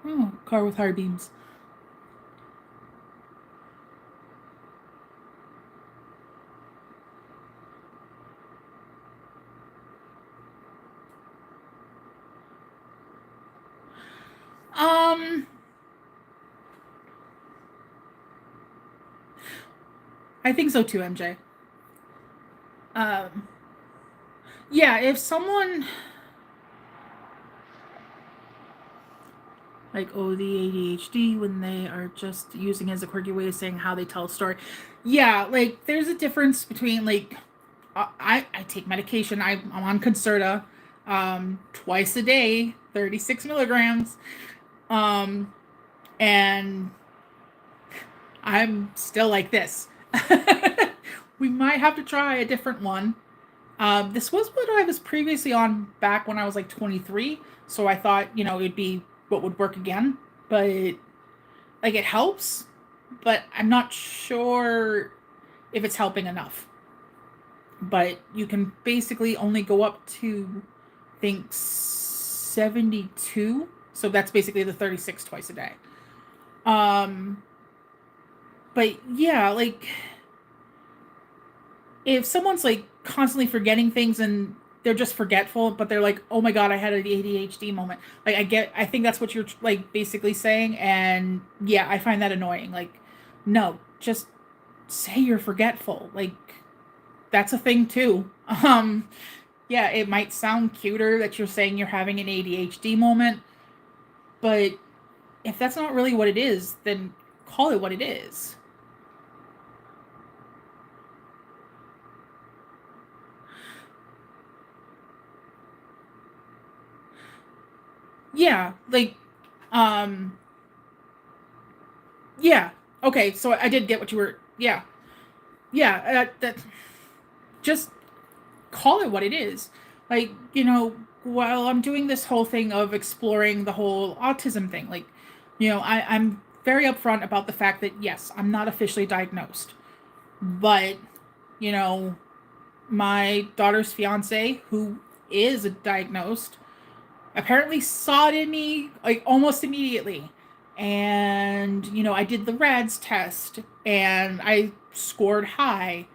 Oh, car with hard beams. I think so too, MJ. Um, yeah, if someone like, oh, the ADHD, when they are just using it as a quirky way of saying how they tell a story. Yeah, like, there's a difference between, like, I take medication. I'm on Concerta twice a day, 36 milligrams. Um, and I'm still like this. We might have to try a different one. This was what I was previously on back when I was like 23. So I thought, you know, it'd be what would work again. But, like, it helps. But I'm not sure if it's helping enough. But you can basically only go up to, I think, 72. So that's basically the 36 twice a day. But yeah, like, if someone's like constantly forgetting things and they're just forgetful, but they're like, "Oh my god, I had an ADHD moment." Like, I think that's what you're like basically saying, and yeah, I find that annoying. Like, no, just say you're forgetful. Like, that's a thing too. yeah, it might sound cuter that you're saying you're having an ADHD moment, but if that's not really what it is, then call it what it is. Yeah, like, um, yeah. Okay, so I did get what you were. Yeah, yeah. That just call it what it is. Like, while I'm doing this whole thing of exploring the whole autism thing, like, I'm very upfront about the fact that yes, I'm not officially diagnosed, but you know, my daughter's fiance, who is diagnosed, apparently saw it in me like almost immediately. And, I did the RADS test and I scored high,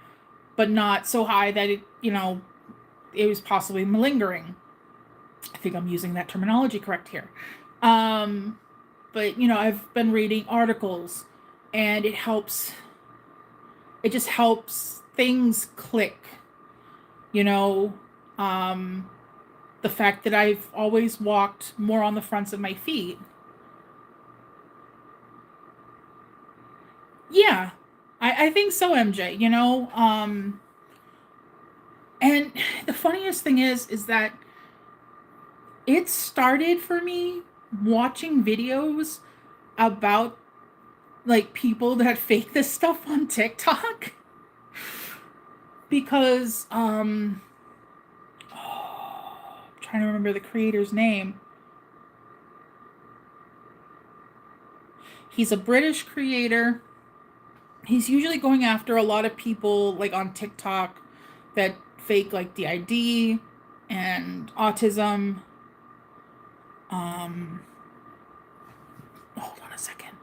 but not so high that it was possibly malingering. I think I'm using that terminology correct here. Um, but, I've been reading articles and it just helps things click, you know. Um, the fact that I've always walked more on the fronts of my feet. Yeah, I think so, MJ. And the funniest thing is that it started for me watching videos about like people that fake this stuff on TikTok because I'm trying to remember the creator's name. He's a British creator. He's usually going after a lot of people like on TikTok that fake like DID and autism. Um, Hold on a second.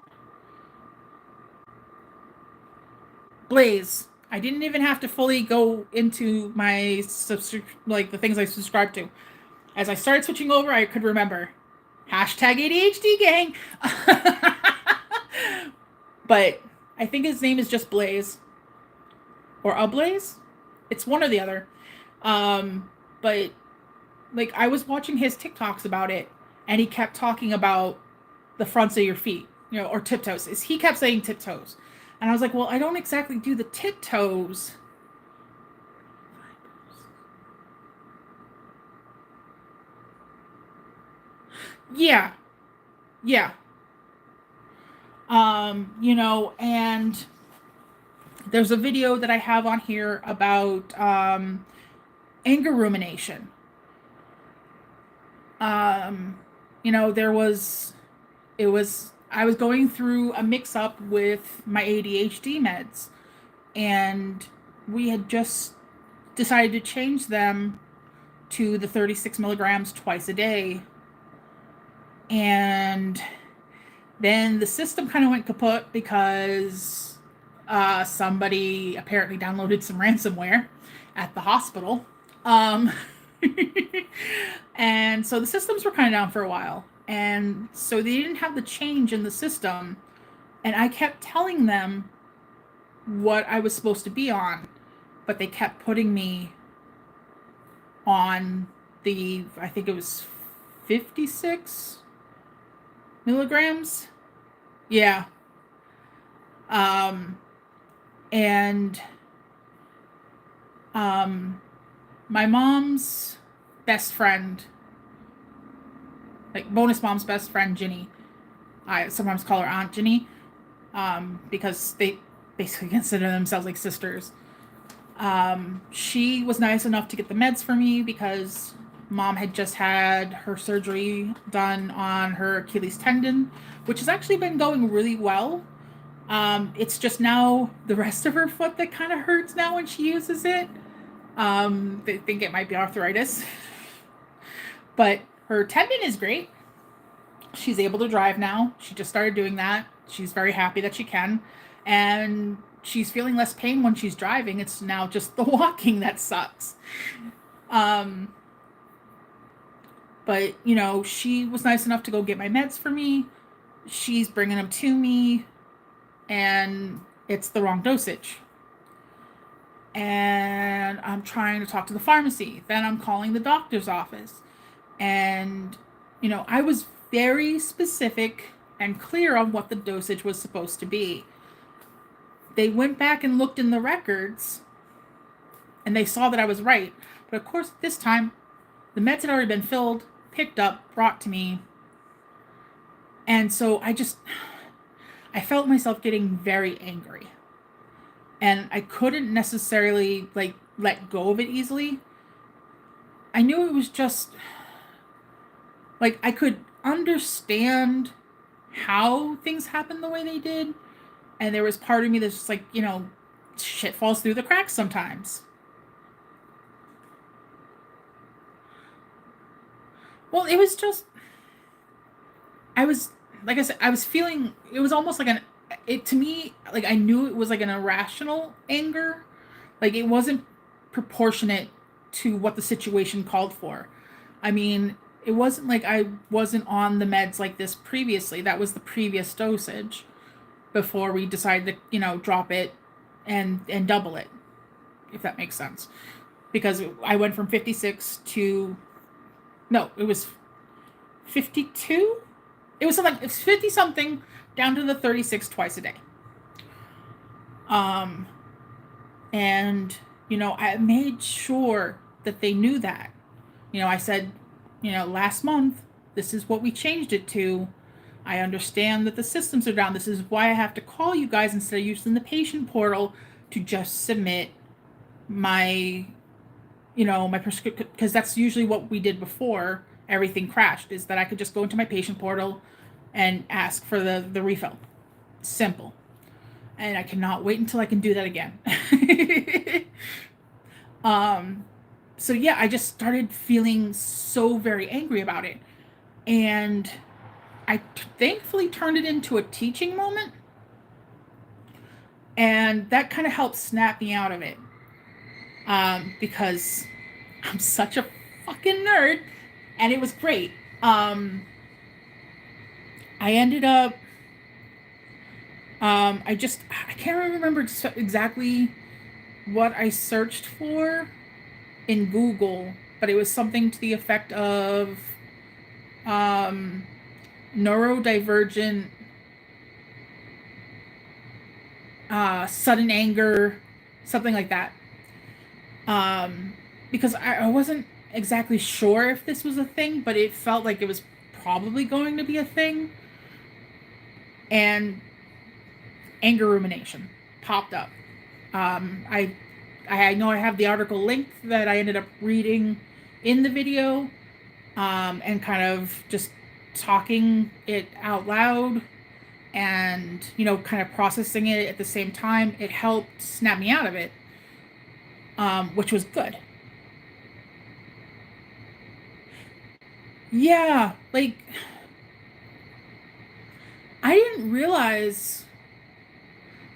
Blaze. I didn't even have to fully go into my like the things I subscribe to. As I started switching over, I could remember. Hashtag ADHD gang. But I think his name is just Blaze or a Blaze. It's one or the other. But like I was watching his TikToks about it, and he kept talking about the fronts of your feet, or tiptoes. He kept saying tiptoes, and I was like, well, I don't exactly do the tiptoes. Yeah, yeah. And there's a video that I have on here about anger rumination. Um, there was it was I was going through a mix up with my ADHD meds, and we had just decided to change them to the 36 milligrams twice a day. And then the system kind of went kaput because somebody apparently downloaded some ransomware at the hospital. Um, and so the systems were kind of down for a while. And so they didn't have the change in the system. And I kept telling them what I was supposed to be on, but they kept putting me on I think it was 56 milligrams. Yeah. Um, and um, my mom's best friend, like bonus mom's best friend, Ginny, I sometimes call her Aunt Ginny, because they basically consider themselves like sisters. She was nice enough to get the meds for me because mom had just had her surgery done on her Achilles tendon, which has actually been going really well. It's just now the rest of her foot that kind of hurts now when she uses it. They think it might be arthritis, but her tendon is great. She's able to drive now. She just started doing that. She's very happy that she can. And she's feeling less pain when she's driving. It's now just the walking that sucks. Um, but, she was nice enough to go get my meds for me. She's bringing them to me, and it's the wrong dosage. And I'm trying to talk to the pharmacy. Then I'm calling the doctor's office. And, I was very specific and clear on what the dosage was supposed to be. They went back and looked in the records and they saw that I was right. But of course, this time, the meds had already been filled, picked up, brought to me. And so I felt myself getting very angry. And I couldn't necessarily, let go of it easily. I knew it was just, I could understand how things happened the way they did. And there was part of me that's just shit falls through the cracks sometimes. Well, it was just, I was, like I said, I was feeling, it was almost to me, I knew it was an irrational anger. It wasn't proportionate to what the situation called for. I mean, it wasn't like I wasn't on the meds like this previously. That was the previous dosage before we decided to, drop it and double it, if that makes sense. Because I went from 56 to, no, it was 52? It was 50 something down to the 36 twice a day. And, I made sure that they knew that. I said, last month, this is what we changed it to. I understand that the systems are down. This is why I have to call you guys instead of using the patient portal to just submit my, my prescription. Because that's usually what we did before everything crashed, is that I could just go into my patient portal and ask for the refill. Simple. And I cannot wait until I can do that again. So yeah, I just started feeling so very angry about it. And I thankfully turned it into a teaching moment. And that kind of helped snap me out of it. Because I'm such a fucking nerd. And it was great. I ended up, I can't remember exactly what I searched for in Google, but it was something to the effect of neurodivergent sudden anger, something like that. Because I wasn't exactly sure if this was a thing, but it felt like it was probably going to be a thing. And anger rumination popped up. I know I have the article linked that I ended up reading in the video, and kind of just talking it out loud and, kind of processing it at the same time. It helped snap me out of it, which was good. Yeah, I didn't realize,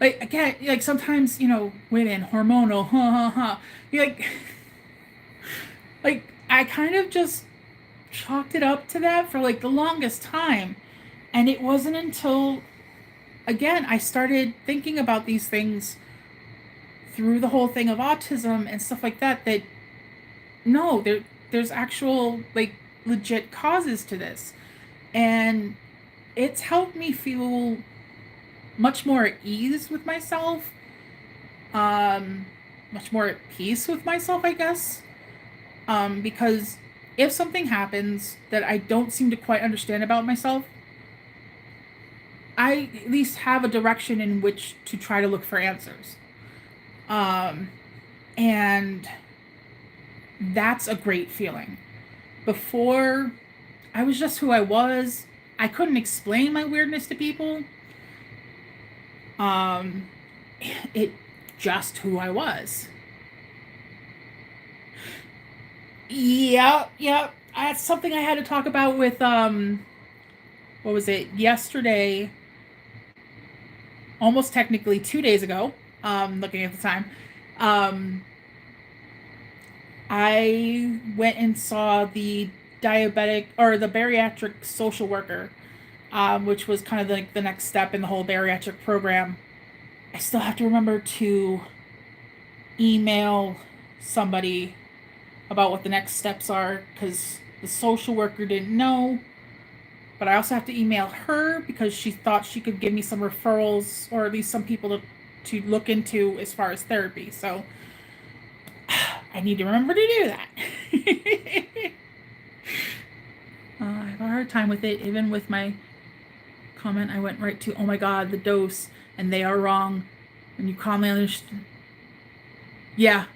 again, sometimes, women, hormonal, you're I kind of just chalked it up to that for, the longest time. And it wasn't until, again, I started thinking about these things through the whole thing of autism and stuff like that, that, no, there's actual, legit causes to this. And it's helped me feel much more at ease with myself, much more at peace with myself, I guess. Because if something happens that I don't seem to quite understand about myself, I at least have a direction in which to try to look for answers. And that's a great feeling. Before, I was just who I was. I couldn't explain my weirdness to people. It just who I was. Yep. That's something I had to talk about with, what was it, yesterday, almost technically 2 days ago, looking at the time. I went and saw the bariatric social worker, which was kind of the next step in the whole bariatric program. I still have to remember to email somebody about what the next steps are, because the social worker didn't know. But I also have to email her because she thought she could give me some referrals, or at least some people to look into as far as therapy. So I need to remember to do that. I have a hard time with it, even with my comment. I went right to, oh my god, the dose, and they are wrong. And you calmly understand. Yeah.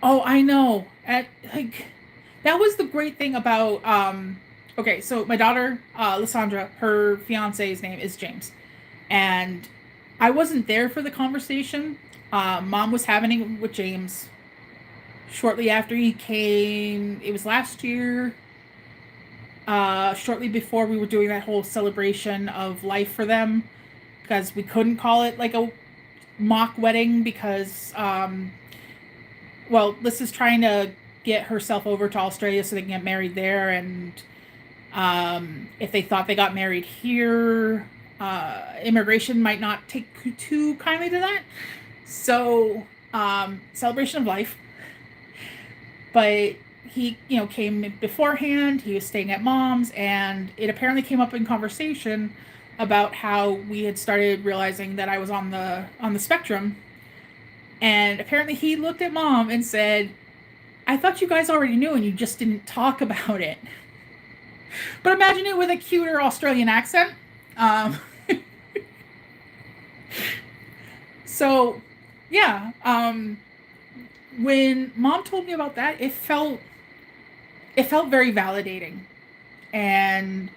Oh, I know. That was the great thing about okay, so my daughter, Lysandra, her fiance's name is James. And I wasn't there for the conversation. Mom was having it with James shortly after he came. It was last year, shortly before we were doing that whole celebration of life for them, because we couldn't call it like a mock wedding because, well, Liz is trying to get herself over to Australia so they can get married there, and if they thought they got married here, immigration might not take too kindly to that. So, celebration of life. But he, came beforehand. He was staying at mom's, and it apparently came up in conversation about how we had started realizing that I was on the spectrum. And apparently he looked at mom and said, I thought you guys already knew and you just didn't talk about it. But imagine it with a cuter Australian accent. So, yeah. When mom told me about that, it felt very validating. And,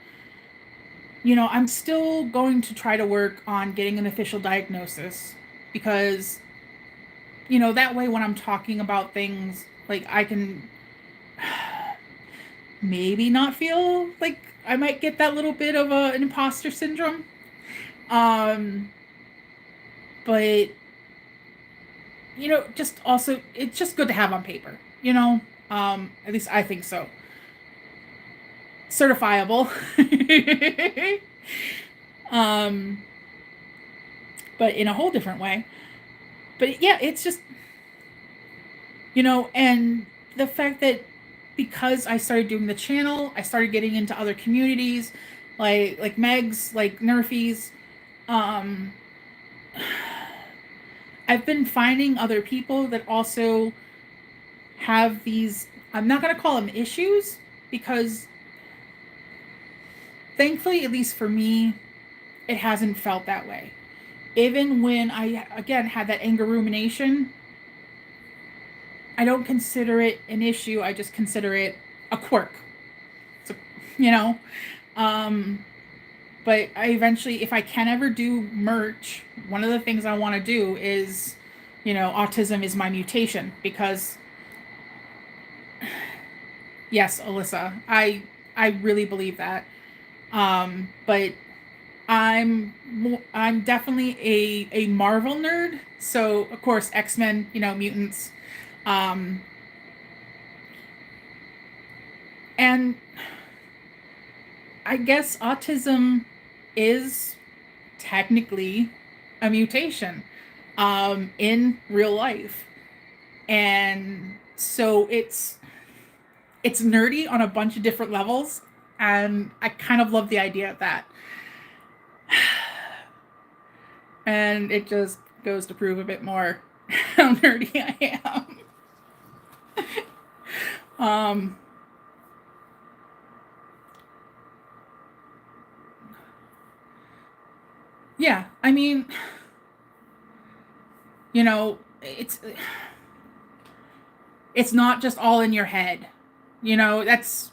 I'm still going to try to work on getting an official diagnosis because, that way when I'm talking about things, like, I can maybe not feel like I might get that little bit of an imposter syndrome. But, just also, it's just good to have on paper, at least I think so. Certifiable. But in a whole different way. But yeah, it's just, and the fact that because I started doing the channel, I started getting into other communities, like Meg's, like Nerfies. I've been finding other people that also have these, I'm not going to call them issues, because thankfully, at least for me, it hasn't felt that way. Even when I, again, had that anger rumination, I don't consider it an issue. I just consider it a quirk. So, but I eventually, if I can ever do merch, one of the things I want to do is, autism is my mutation, because yes, Alyssa, I really believe that. But I'm definitely a Marvel nerd. So of course X-Men, mutants. And I guess autism is technically a mutation in real life. And so it's nerdy on a bunch of different levels, and I kind of love the idea of that. And it just goes to prove a bit more how nerdy I am. Yeah, I mean, it's not just all in your head. That's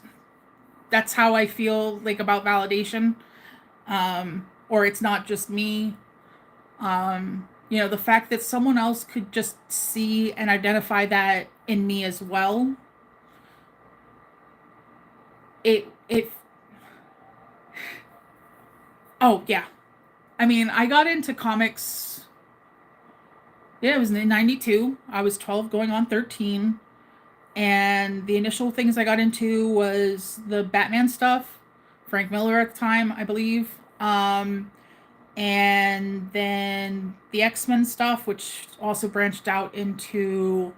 how I feel like about validation. Or it's not just me. The fact that someone else could just see and identify that in me as well. Oh yeah. I mean, I got into comics. Yeah, it was in 92. I was 12 going on 13. And the initial things I got into was the Batman stuff. Frank Miller at the time, I believe. and then the X-Men stuff, which also branched out into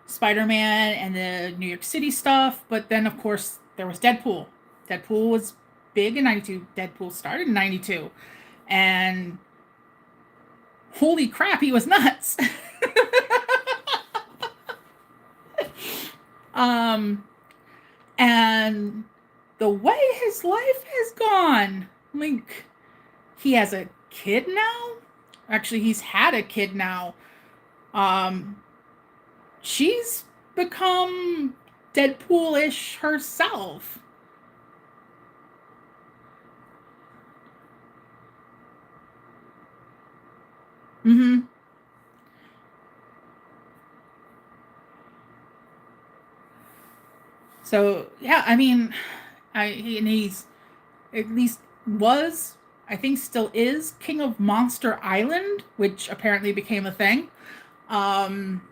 Spider-Man and the New York City stuff. But then, of course, there was Deadpool. Deadpool was big in 92. Deadpool started in 92. And holy crap, he was nuts. um, and the way his life has gone, like, he has a kid now. Actually, he's had a kid now. Um, she's become Deadpool-ish herself. Mm-hmm. So yeah, I mean, and he's at least was, I think still is, king of Monster Island, which apparently became a thing. Um,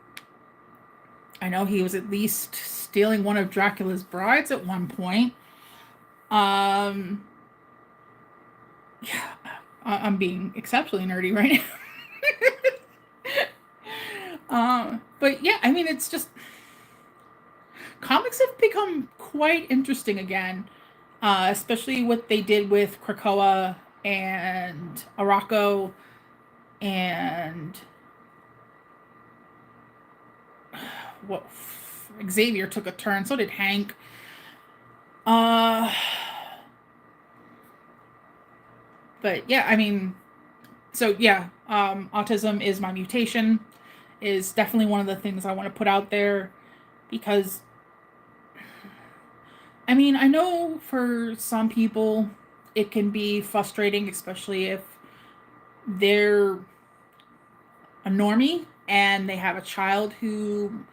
I know he was at least stealing one of Dracula's brides at one point. Um, yeah, I'm being exceptionally nerdy right now. But yeah, I mean, it's just comics have become quite interesting again, especially what they did with Krakoa and Arako and what Xavier took a turn. So did Hank. Uh, but yeah, I mean, so yeah, autism is my mutation. Is definitely one of the things I want to put out there because I mean, I know for some people it can be frustrating, especially if they're a normie and they have a child who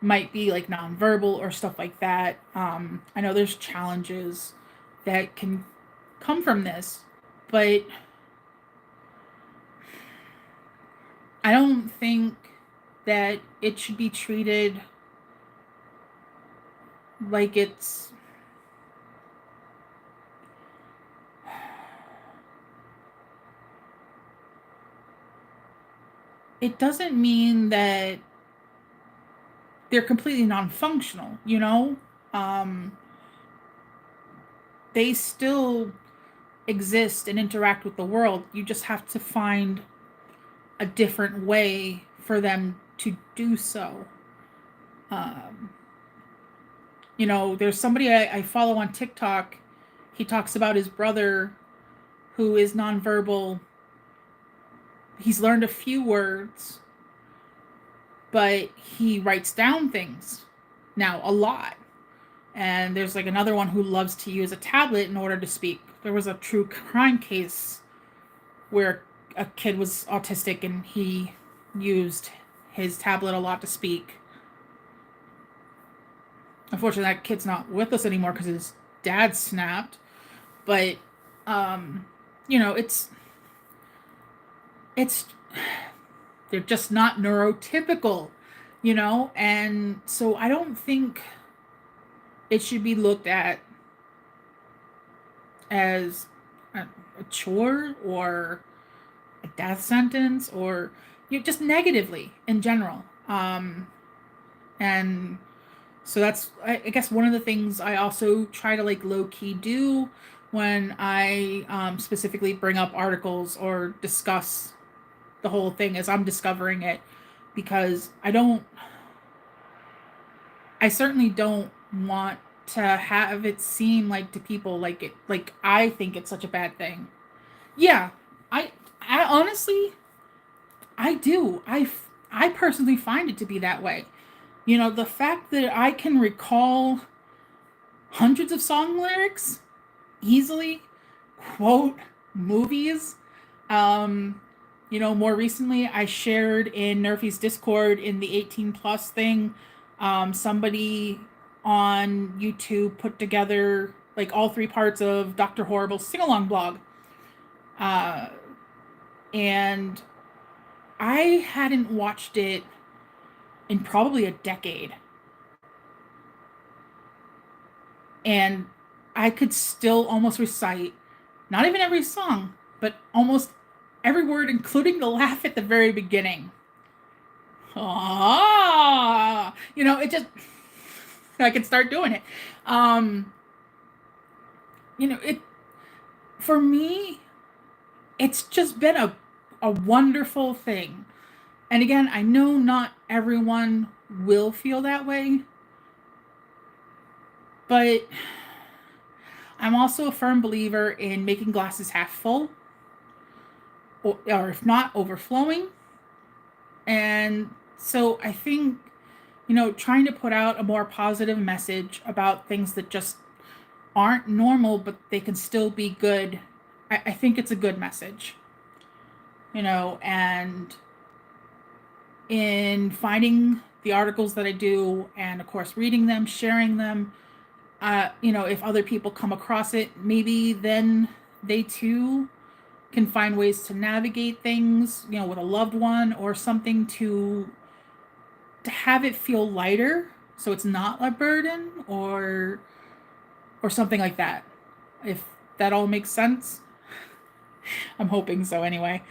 might be like nonverbal or stuff like that. I know there's challenges that can come from this, but I don't think that it should be treated like it doesn't mean that they're completely non-functional, you know? Um, they still exist and interact with the world. You just have to find a different way for them to do so. Um, there's somebody I follow on TikTok. He talks about his brother who is nonverbal. He's learned a few words, but he writes down things now a lot. And there's like another one who loves to use a tablet in order to speak. There was a true crime case where a kid was autistic and he used his tablet a lot to speak. Unfortunately, that kid's not with us anymore because his dad snapped. But, um, it's it's they're just not neurotypical, and so I don't think it should be looked at as a chore or a death sentence or just negatively in general. And so that's I guess one of the things I also try to like low key do when I specifically bring up articles or discuss the whole thing as I'm discovering it, because I certainly don't want to have it seem like to people like I think it's such a bad thing. Yeah, I I honestly I do. I personally find it to be that way. The fact that I can recall hundreds of song lyrics easily, quote movies. Um, more recently, I shared in Nerfy's Discord in the 18 plus thing. Somebody on YouTube put together like all three parts of Dr. Horrible's sing along blog. Uh, and I hadn't watched it in probably a decade. And I could still almost recite not even every song, but almost every word, including the laugh at the very beginning. Ah, it just, I can start doing it. It, for me, it's just been a wonderful thing. And again, I know not everyone will feel that way, but I'm also a firm believer in making glasses half full, or if not, overflowing. And so I think, trying to put out a more positive message about things that just aren't normal, but they can still be good. I think it's a good message, and in finding the articles that I do, and of course, reading them, sharing them, if other people come across it, maybe then they too can find ways to navigate things, with a loved one or something to have it feel lighter, so it's not a burden or something like that. If that all makes sense, I'm hoping so. Anyway,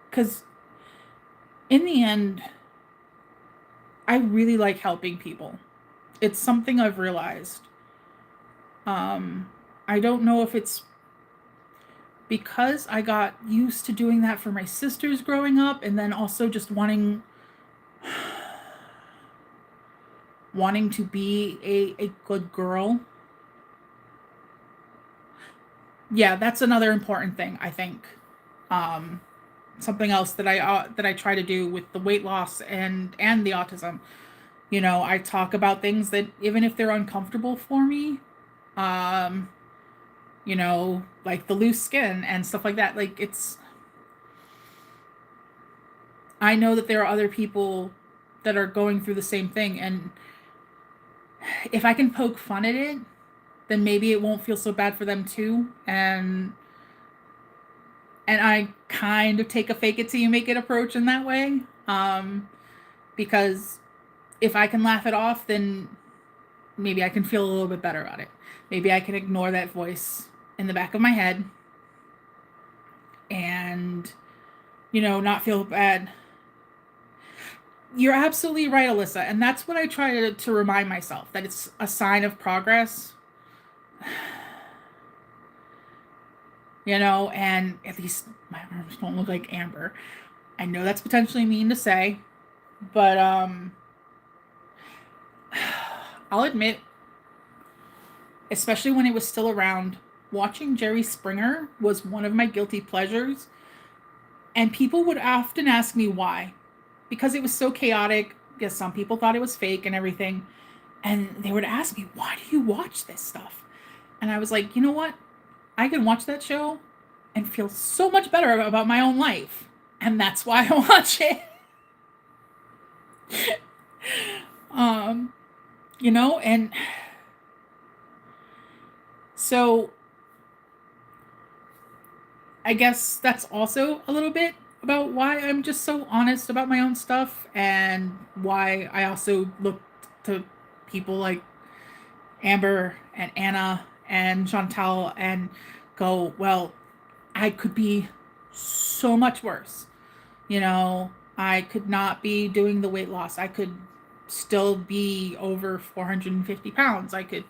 because in the end, I really like helping people. It's something I've realized. I don't know if it's because I got used to doing that for my sisters growing up, and then also just wanting to be a good girl. Yeah, that's another important thing, I think. Something else that I try to do with the weight loss and the autism. I talk about things that, even if they're uncomfortable for me, like the loose skin and stuff like that. Like, I know that there are other people that are going through the same thing, and if I can poke fun at it, then maybe it won't feel so bad for them too. And I kind of take a fake it till you make it approach in that way. Because if I can laugh it off, then maybe I can feel a little bit better about it. Maybe I can ignore that voice in the back of my head and, not feel bad. You're absolutely right, Alyssa. And that's what I try to remind myself, that it's a sign of progress. And at least my arms don't look like Amber. I know that's potentially mean to say, but I'll admit, especially when it was still around, watching Jerry Springer was one of my guilty pleasures. And people would often ask me why. Because it was so chaotic, because some people thought it was fake and everything. And they would ask me, why do you watch this stuff? And I was like, you know what? I can watch that show and feel so much better about my own life. And that's why I watch it. And so I guess that's also a little bit about why I'm just so honest about my own stuff, and why I also look to people like Amber and Anna and Chantal and go, well, I could be so much worse. I could not be doing the weight loss. I could still be over 450 pounds. I could,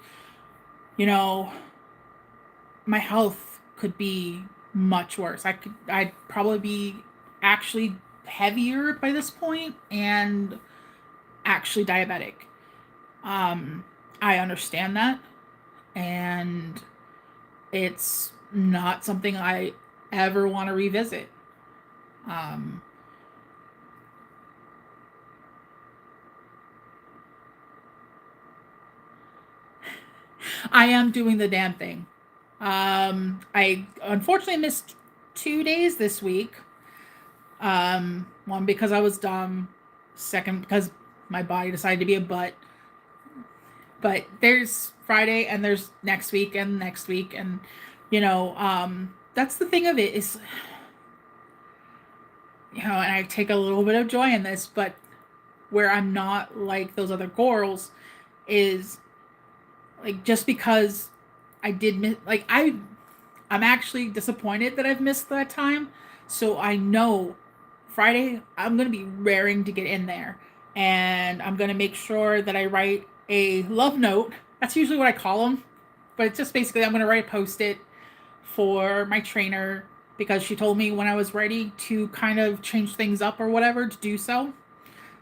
my health could be much worse. I'd probably be actually heavier by this point and actually diabetic. I understand that, and it's not something I ever want to revisit. I am doing the damn thing. I unfortunately missed 2 days this week. One, because I was dumb. Second, because my body decided to be a butt. But there's Friday, and there's next week and next week. And, that's the thing of it is, and I take a little bit of joy in this, but where I'm not like those other girls is, like, just because I did miss, like, I'm actually disappointed that I've missed that time. So I know Friday I'm going to be raring to get in there. And I'm going to make sure that I write a love note. That's usually what I call them. But it's just basically I'm going to write a post-it for my trainer because she told me when I was ready to kind of change things up or whatever to do so.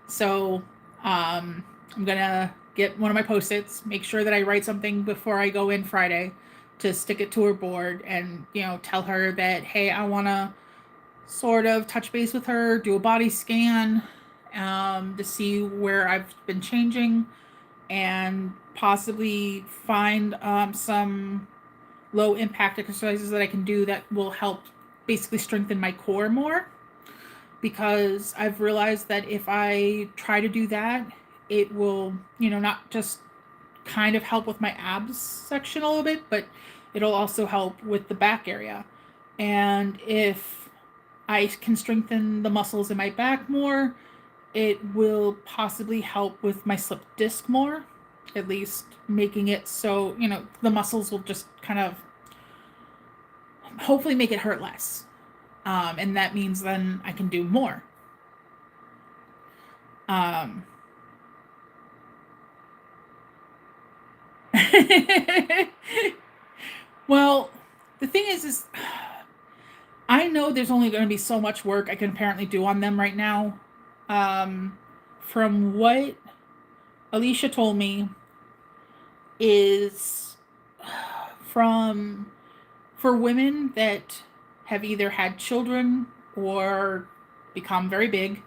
So I'm gonna get one of my post-its, make sure that I write something before I go in Friday to stick it to her board and, tell her that, hey, I want to sort of touch base with her, do a body scan to see where I've been changing and possibly find some low impact exercises that I can do that will help basically strengthen my core more, because I've realized that if I try to do that, it will, not just kind of help with my abs section a little bit, but it'll also help with the back area. And if I can strengthen the muscles in my back more, it will possibly help with my slip disc more, at least making it so, the muscles will just kind of hopefully make it hurt less. And that means then I can do more. Well, the thing is I know there's only going to be so much work I can apparently do on them right now. From what Alicia told me is for women that have either had children or become very big,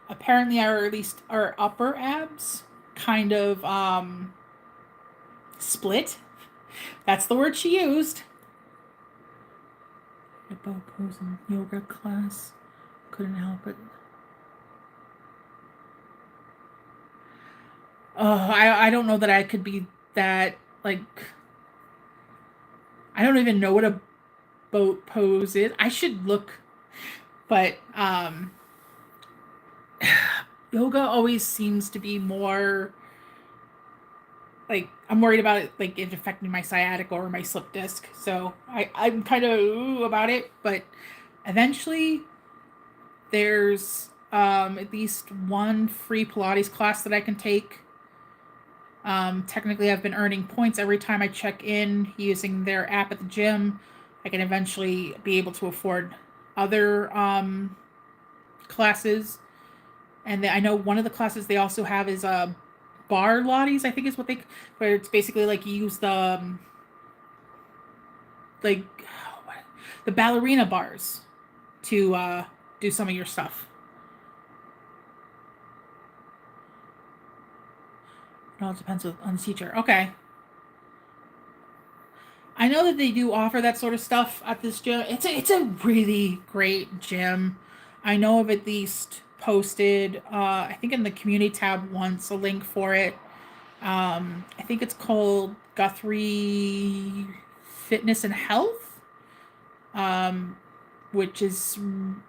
apparently or at least our upper abs kind of split. That's the word she used. About pose in yoga class. Couldn't help it. I don't know that I could be that, like, I don't even know what a boat pose is. I should look, but yoga always seems to be more like, I'm worried about it, like it affecting my sciatica or my slip disc. So I'm kind of about it, but eventually there's at least one free Pilates class that I can take. Technically, I've been earning points every time I check in using their app at the gym. I can eventually be able to afford other classes. And I know one of the classes they also have is bar Pilates, I think is what where it's basically like you use the like the ballerina bars to do some of your stuff. It all depends on the teacher. Okay. I know that they do offer that sort of stuff at this gym. It's a really great gym. I know of at least posted, I think in the community tab once, a link for it. I think it's called Guthrie Fitness and Health, which is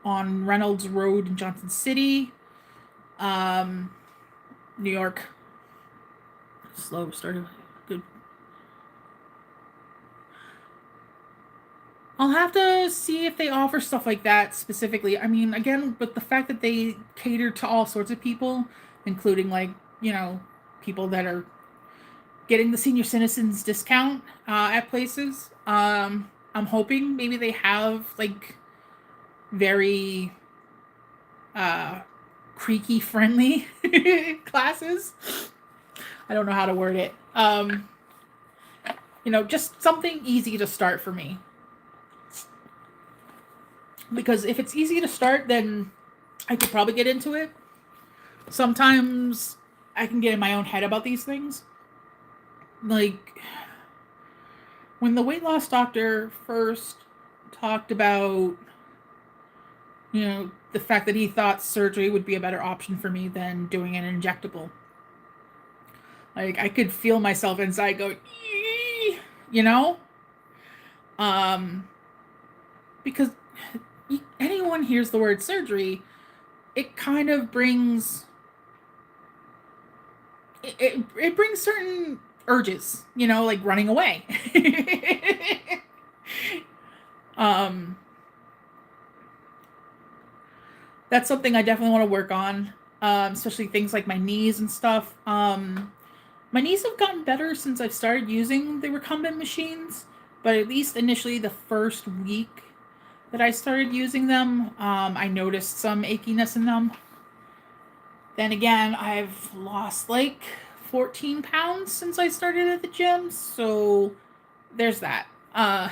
on Reynolds Road in Johnson City, New York. Slow started. Good. I'll have to see if they offer stuff like that specifically. I mean, again, but the fact that they cater to all sorts of people, including, like, people that are getting the senior citizens discount at places. I'm hoping maybe they have like very creaky friendly classes. I don't know how to word it. Just something easy to start for me. Because if it's easy to start, then I could probably get into it. Sometimes I can get in my own head about these things. Like, when the weight loss doctor first talked about, the fact that he thought surgery would be a better option for me than doing an injectable. Like, I could feel myself inside go, because anyone hears the word surgery, it kind of brings, it brings certain urges, like running away. um, that's something I definitely want to work on, especially things like my knees and stuff. My knees have gotten better since I've started using the recumbent machines, but at least initially the first week that I started using them, I noticed some achiness in them. Then again, I've lost like 14 pounds since I started at the gym, so there's that. Uh,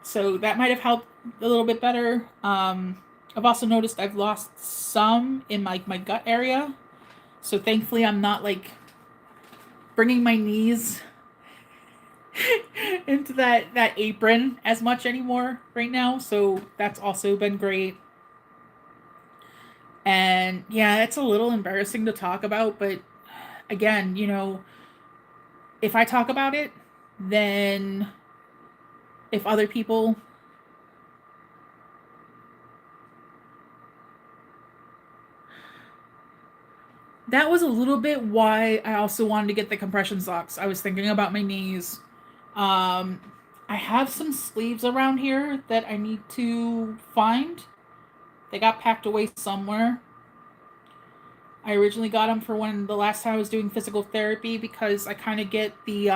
so that might have helped a little bit better. I've also noticed I've lost some in my gut area, so thankfully I'm not like bringing my knees into that apron as much anymore right now. So that's also been great. And yeah, it's a little embarrassing to talk about, but again, if I talk about it, then if other people that was a little bit why I also wanted to get the compression socks. I was thinking about my knees. Um, I have some sleeves around here that I need to find. They got packed away somewhere. I originally got them for when the last time I was doing physical therapy because I kind of get the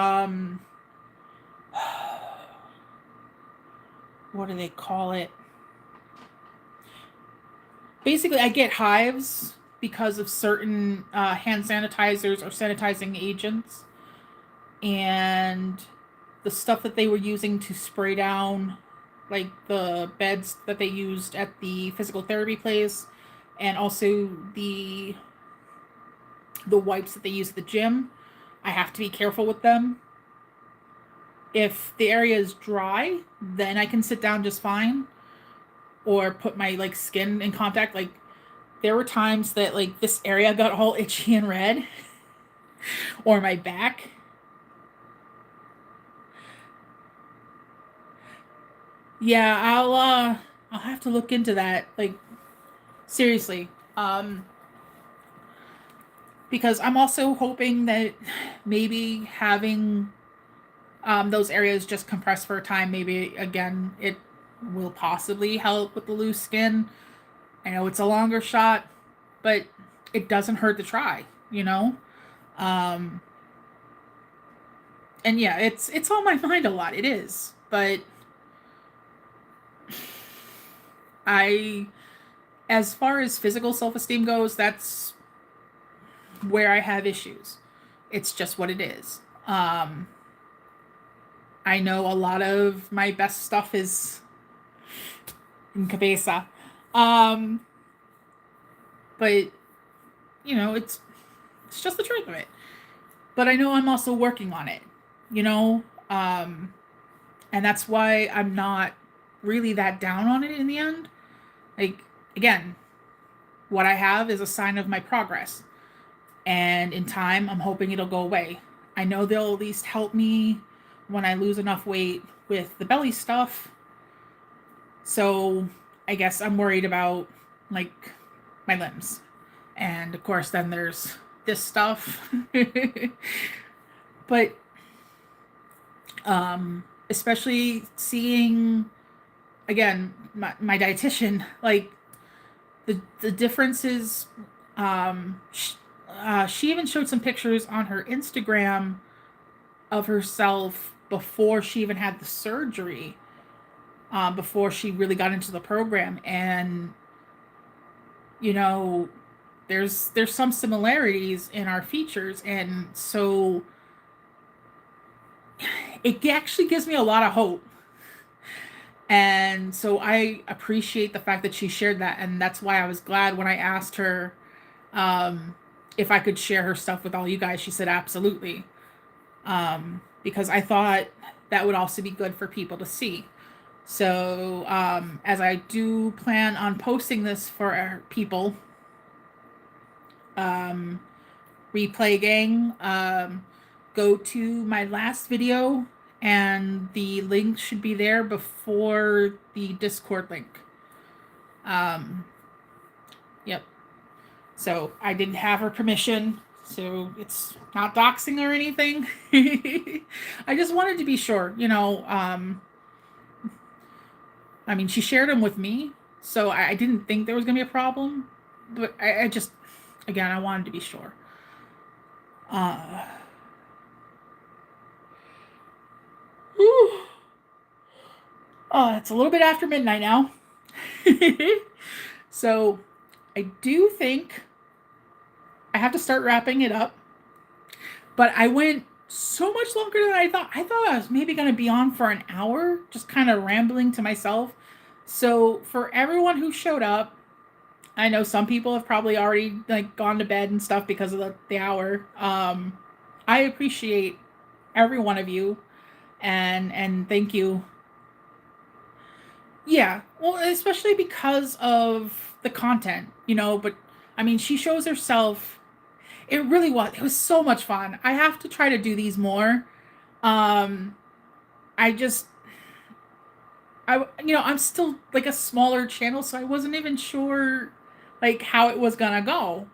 what do they call it? Basically, I get hives because of certain hand sanitizers or sanitizing agents, and the stuff that they were using to spray down like the beds that they used at the physical therapy place, and also the wipes that they use at the gym. I have to be careful with them. If the area is dry, then I can sit down just fine, or put my like skin in contact. Like there were times that like this area got all itchy and red, or my back. Yeah, I'll have to look into that. Like seriously. Because I'm also hoping that maybe having those areas just compressed for a time, maybe again, it will possibly help with the loose skin. I know it's a longer shot, but it doesn't hurt to try. Um, and yeah, it's on my mind a lot. It is, but I, as far as physical self esteem goes, that's where I have issues. It's just what it is. I know a lot of my best stuff is in cabeza. Um, but it's just the truth of it. But I know I'm also working on it, you know? Um, and that's why I'm not really that down on it in the end. Like, again, what I have is a sign of my progress. And in time, I'm hoping it'll go away. I know they'll at least help me when I lose enough weight with the belly stuff. So I guess I'm worried about like my limbs. And of course, then there's this stuff. But especially seeing again my dietitian, like the differences. She even showed some pictures on her Instagram of herself before she even had the surgery, before she really got into the program, and you know, there's some similarities in our features, and so it actually gives me a lot of hope. And so I appreciate the fact that she shared that, and that's why I was glad when I asked her if I could share her stuff with all you guys. She said absolutely, because I thought that would also be good for people to see. So as I do plan on posting this for our people, replay gang, go to my last video, and the link should be there before the Discord link. Yep. So I didn't have her permission, So it's not doxing or anything. I just wanted to be sure, I mean, she shared them with me, so I didn't think there was going to be a problem. But I just, again, I wanted to be sure. Uh, it's a little bit after midnight now. So I do think I have to start wrapping it up. But I went so much longer than I thought. I thought I was maybe going to be on for an hour, just kind of rambling to myself. So for everyone who showed up, I know some people have probably already like gone to bed and stuff because of the hour. I appreciate every one of you, and thank you. Yeah, well, especially because of the content, But I mean, she shows herself. It really was. It was so much fun. I have to try to do these more. Um, I just, I'm still like a smaller channel, so I wasn't even sure like how it was gonna go.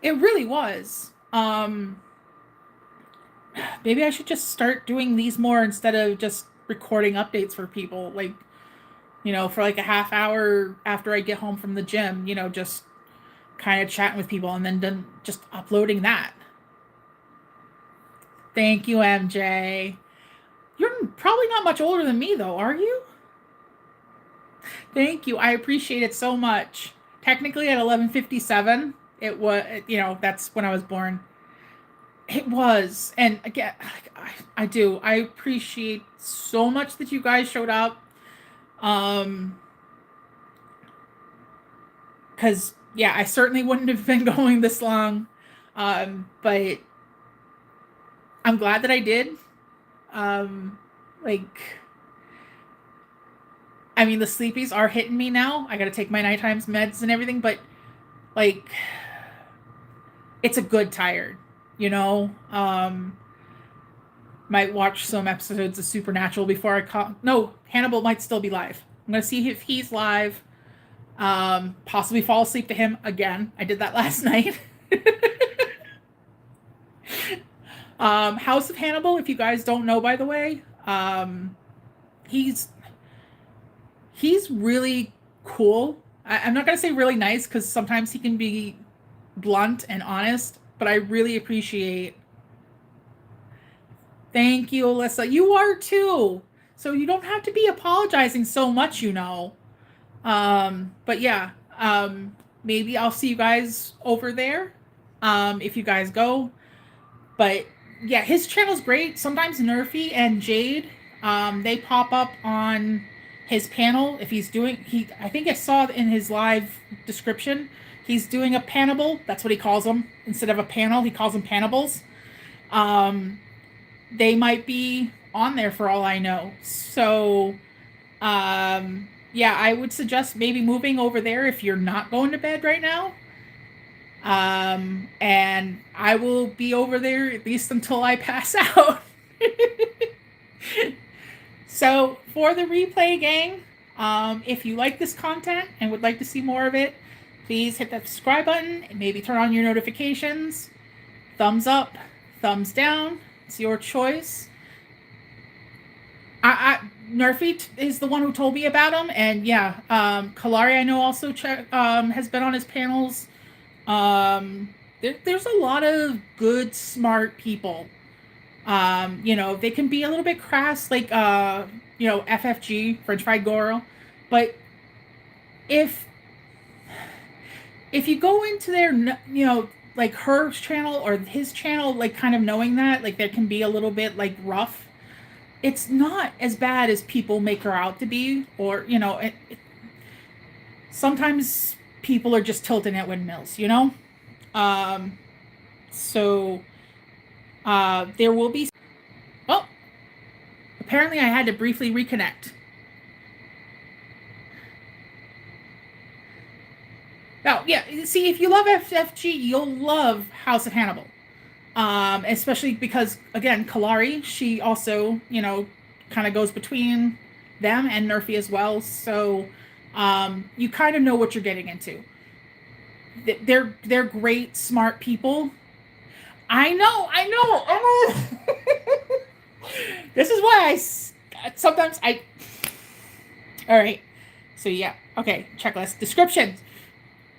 It really was. Maybe I should just start doing these more instead of just recording updates for people. Like, for like a half hour after I get home from the gym, just kind of chatting with people and then just uploading that. Thank you, MJ. You're probably not much older than me, though, are you? Thank you. I appreciate it so much. Technically, at 11:57, it was, that's when I was born. It was. And again, I do. I appreciate so much that you guys showed up. Because, yeah, I certainly wouldn't have been going this long. But I'm glad that I did. Like, I mean, the sleepies are hitting me now. I got to take my nighttime meds and everything, but like, it's a good tired, you know? Might watch some episodes of Supernatural before I call. No, Hannibal might still be live. I'm going to see if he's live. Possibly fall asleep to him again. I did that last night. House of Hannibal, if you guys don't know, by the way, he's really cool. I'm not gonna say really nice because sometimes he can be blunt and honest, but I really appreciate. Thank you, Alyssa. You are too. So you don't have to be apologizing so much, But yeah, maybe I'll see you guys over there. If you guys go. But yeah, his channel's great. Sometimes Nerfy and Jade, they pop up on his panel if he's doing I think I saw in his live description he's doing a panable. That's what he calls them. Instead of a panel, he calls them panables. They might be on there for all I know. So yeah, I would suggest maybe moving over there if you're not going to bed right now. And I will be over there at least until I pass out. So for the replay gang, if you like this content and would like to see more of it, please hit that subscribe button and maybe turn on your notifications. Thumbs up, thumbs down, it's your choice. Nerfy is the one who told me about him, and yeah, Kalari I know also has been on his panels. There's a lot of good, smart people. They can be a little bit crass, like FFG, French Fried Girl, but if you go into their, like her channel or his channel, like kind of knowing that, like there can be a little bit like rough. It's not as bad as people make her out to be, or sometimes people are just tilting at windmills, So there will be. Oh, apparently I had to briefly reconnect. Oh yeah, see, if you love FFG, you'll love House of Hannibal. Especially because, again, Kalari, she also, kind of goes between them and Nerfy as well. So you kind of know what you're getting into. They're great, smart people. I know. This is why sometimes I. All right. So yeah. Okay. Checklist. Descriptions.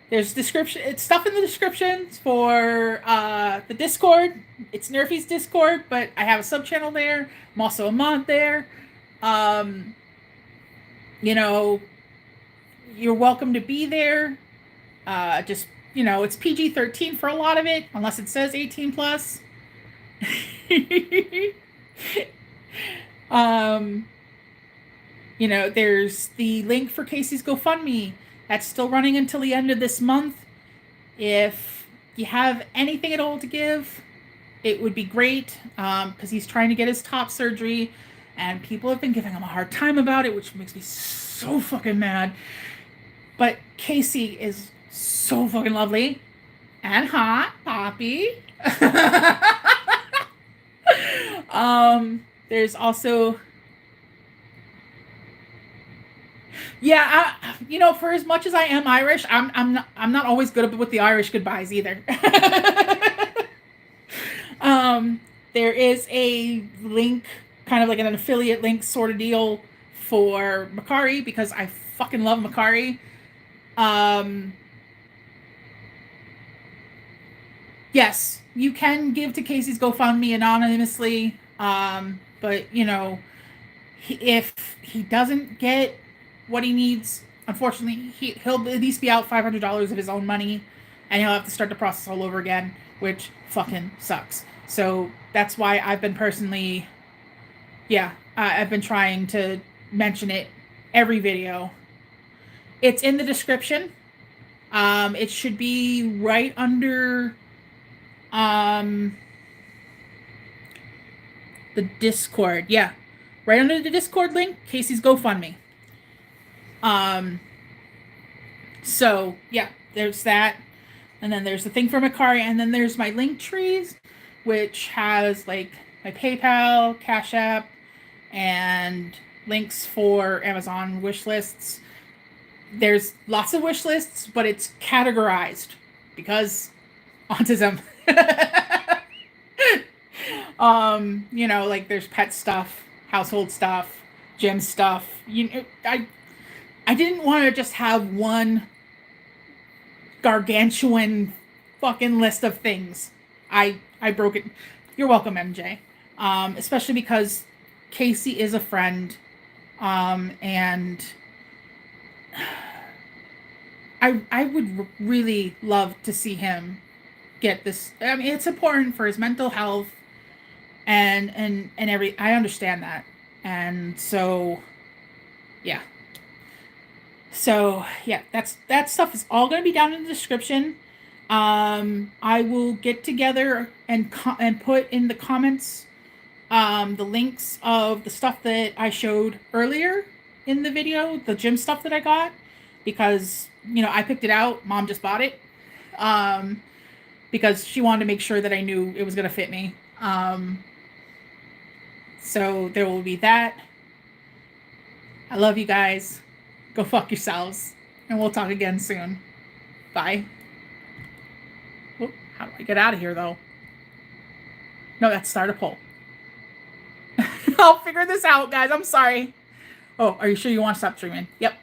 There's description. It's stuff in the descriptions for the Discord. It's Nerfy's Discord, but I have a sub channel there. I'm also a mod there. You know, you're welcome to be there. Just it's PG-13 for a lot of it, unless it says 18 plus. There's the link for Casey's GoFundMe. That's still running until the end of this month. If you have anything at all to give, it would be great, because he's trying to get his top surgery, and people have been giving him a hard time about it, which makes me so fucking mad. But Casey is so fucking lovely and hot, Poppy. There's also, for as much as I am Irish, I'm not always good with the Irish goodbyes either. There is a link, kind of like an affiliate link sort of deal for Macari, because I fucking love Macari. Yes, you can give to Casey's GoFundMe anonymously, but if he doesn't get what he needs, unfortunately, he'll at least be out $500 of his own money, and he'll have to start the process all over again, which fucking sucks. So that's why I've been personally, I've been trying to mention it every video. It's in the description. It should be right under the Discord. Yeah, right under the Discord link, Casey's GoFundMe. So yeah, there's that, and then there's the thing for Macari, and then there's my link trees, which has like my PayPal, Cash App, and links for Amazon wish lists. There's lots of wish lists, but it's categorized because autism. Like there's pet stuff, household stuff, gym stuff. I didn't want to just have one gargantuan fucking list of things. I broke it. You're welcome, MJ. Especially because Casey is a friend, and I would really love to see him get this. I mean, it's important for his mental health, and I understand that, and so yeah. So yeah, that stuff is all going to be down in the description. I will get together and put in the comments the links of the stuff that I showed earlier in the video, the gym stuff that I got, because I picked it out. Mom just bought it because she wanted to make sure that I knew it was going to fit me. So there will be that. I love you guys. Go fuck yourselves, and we'll talk again soon. Bye. Oop, how do I get out of here, though? No, that's start a poll. I'll figure this out, guys. I'm sorry. Oh, are you sure you want to stop streaming? Yep.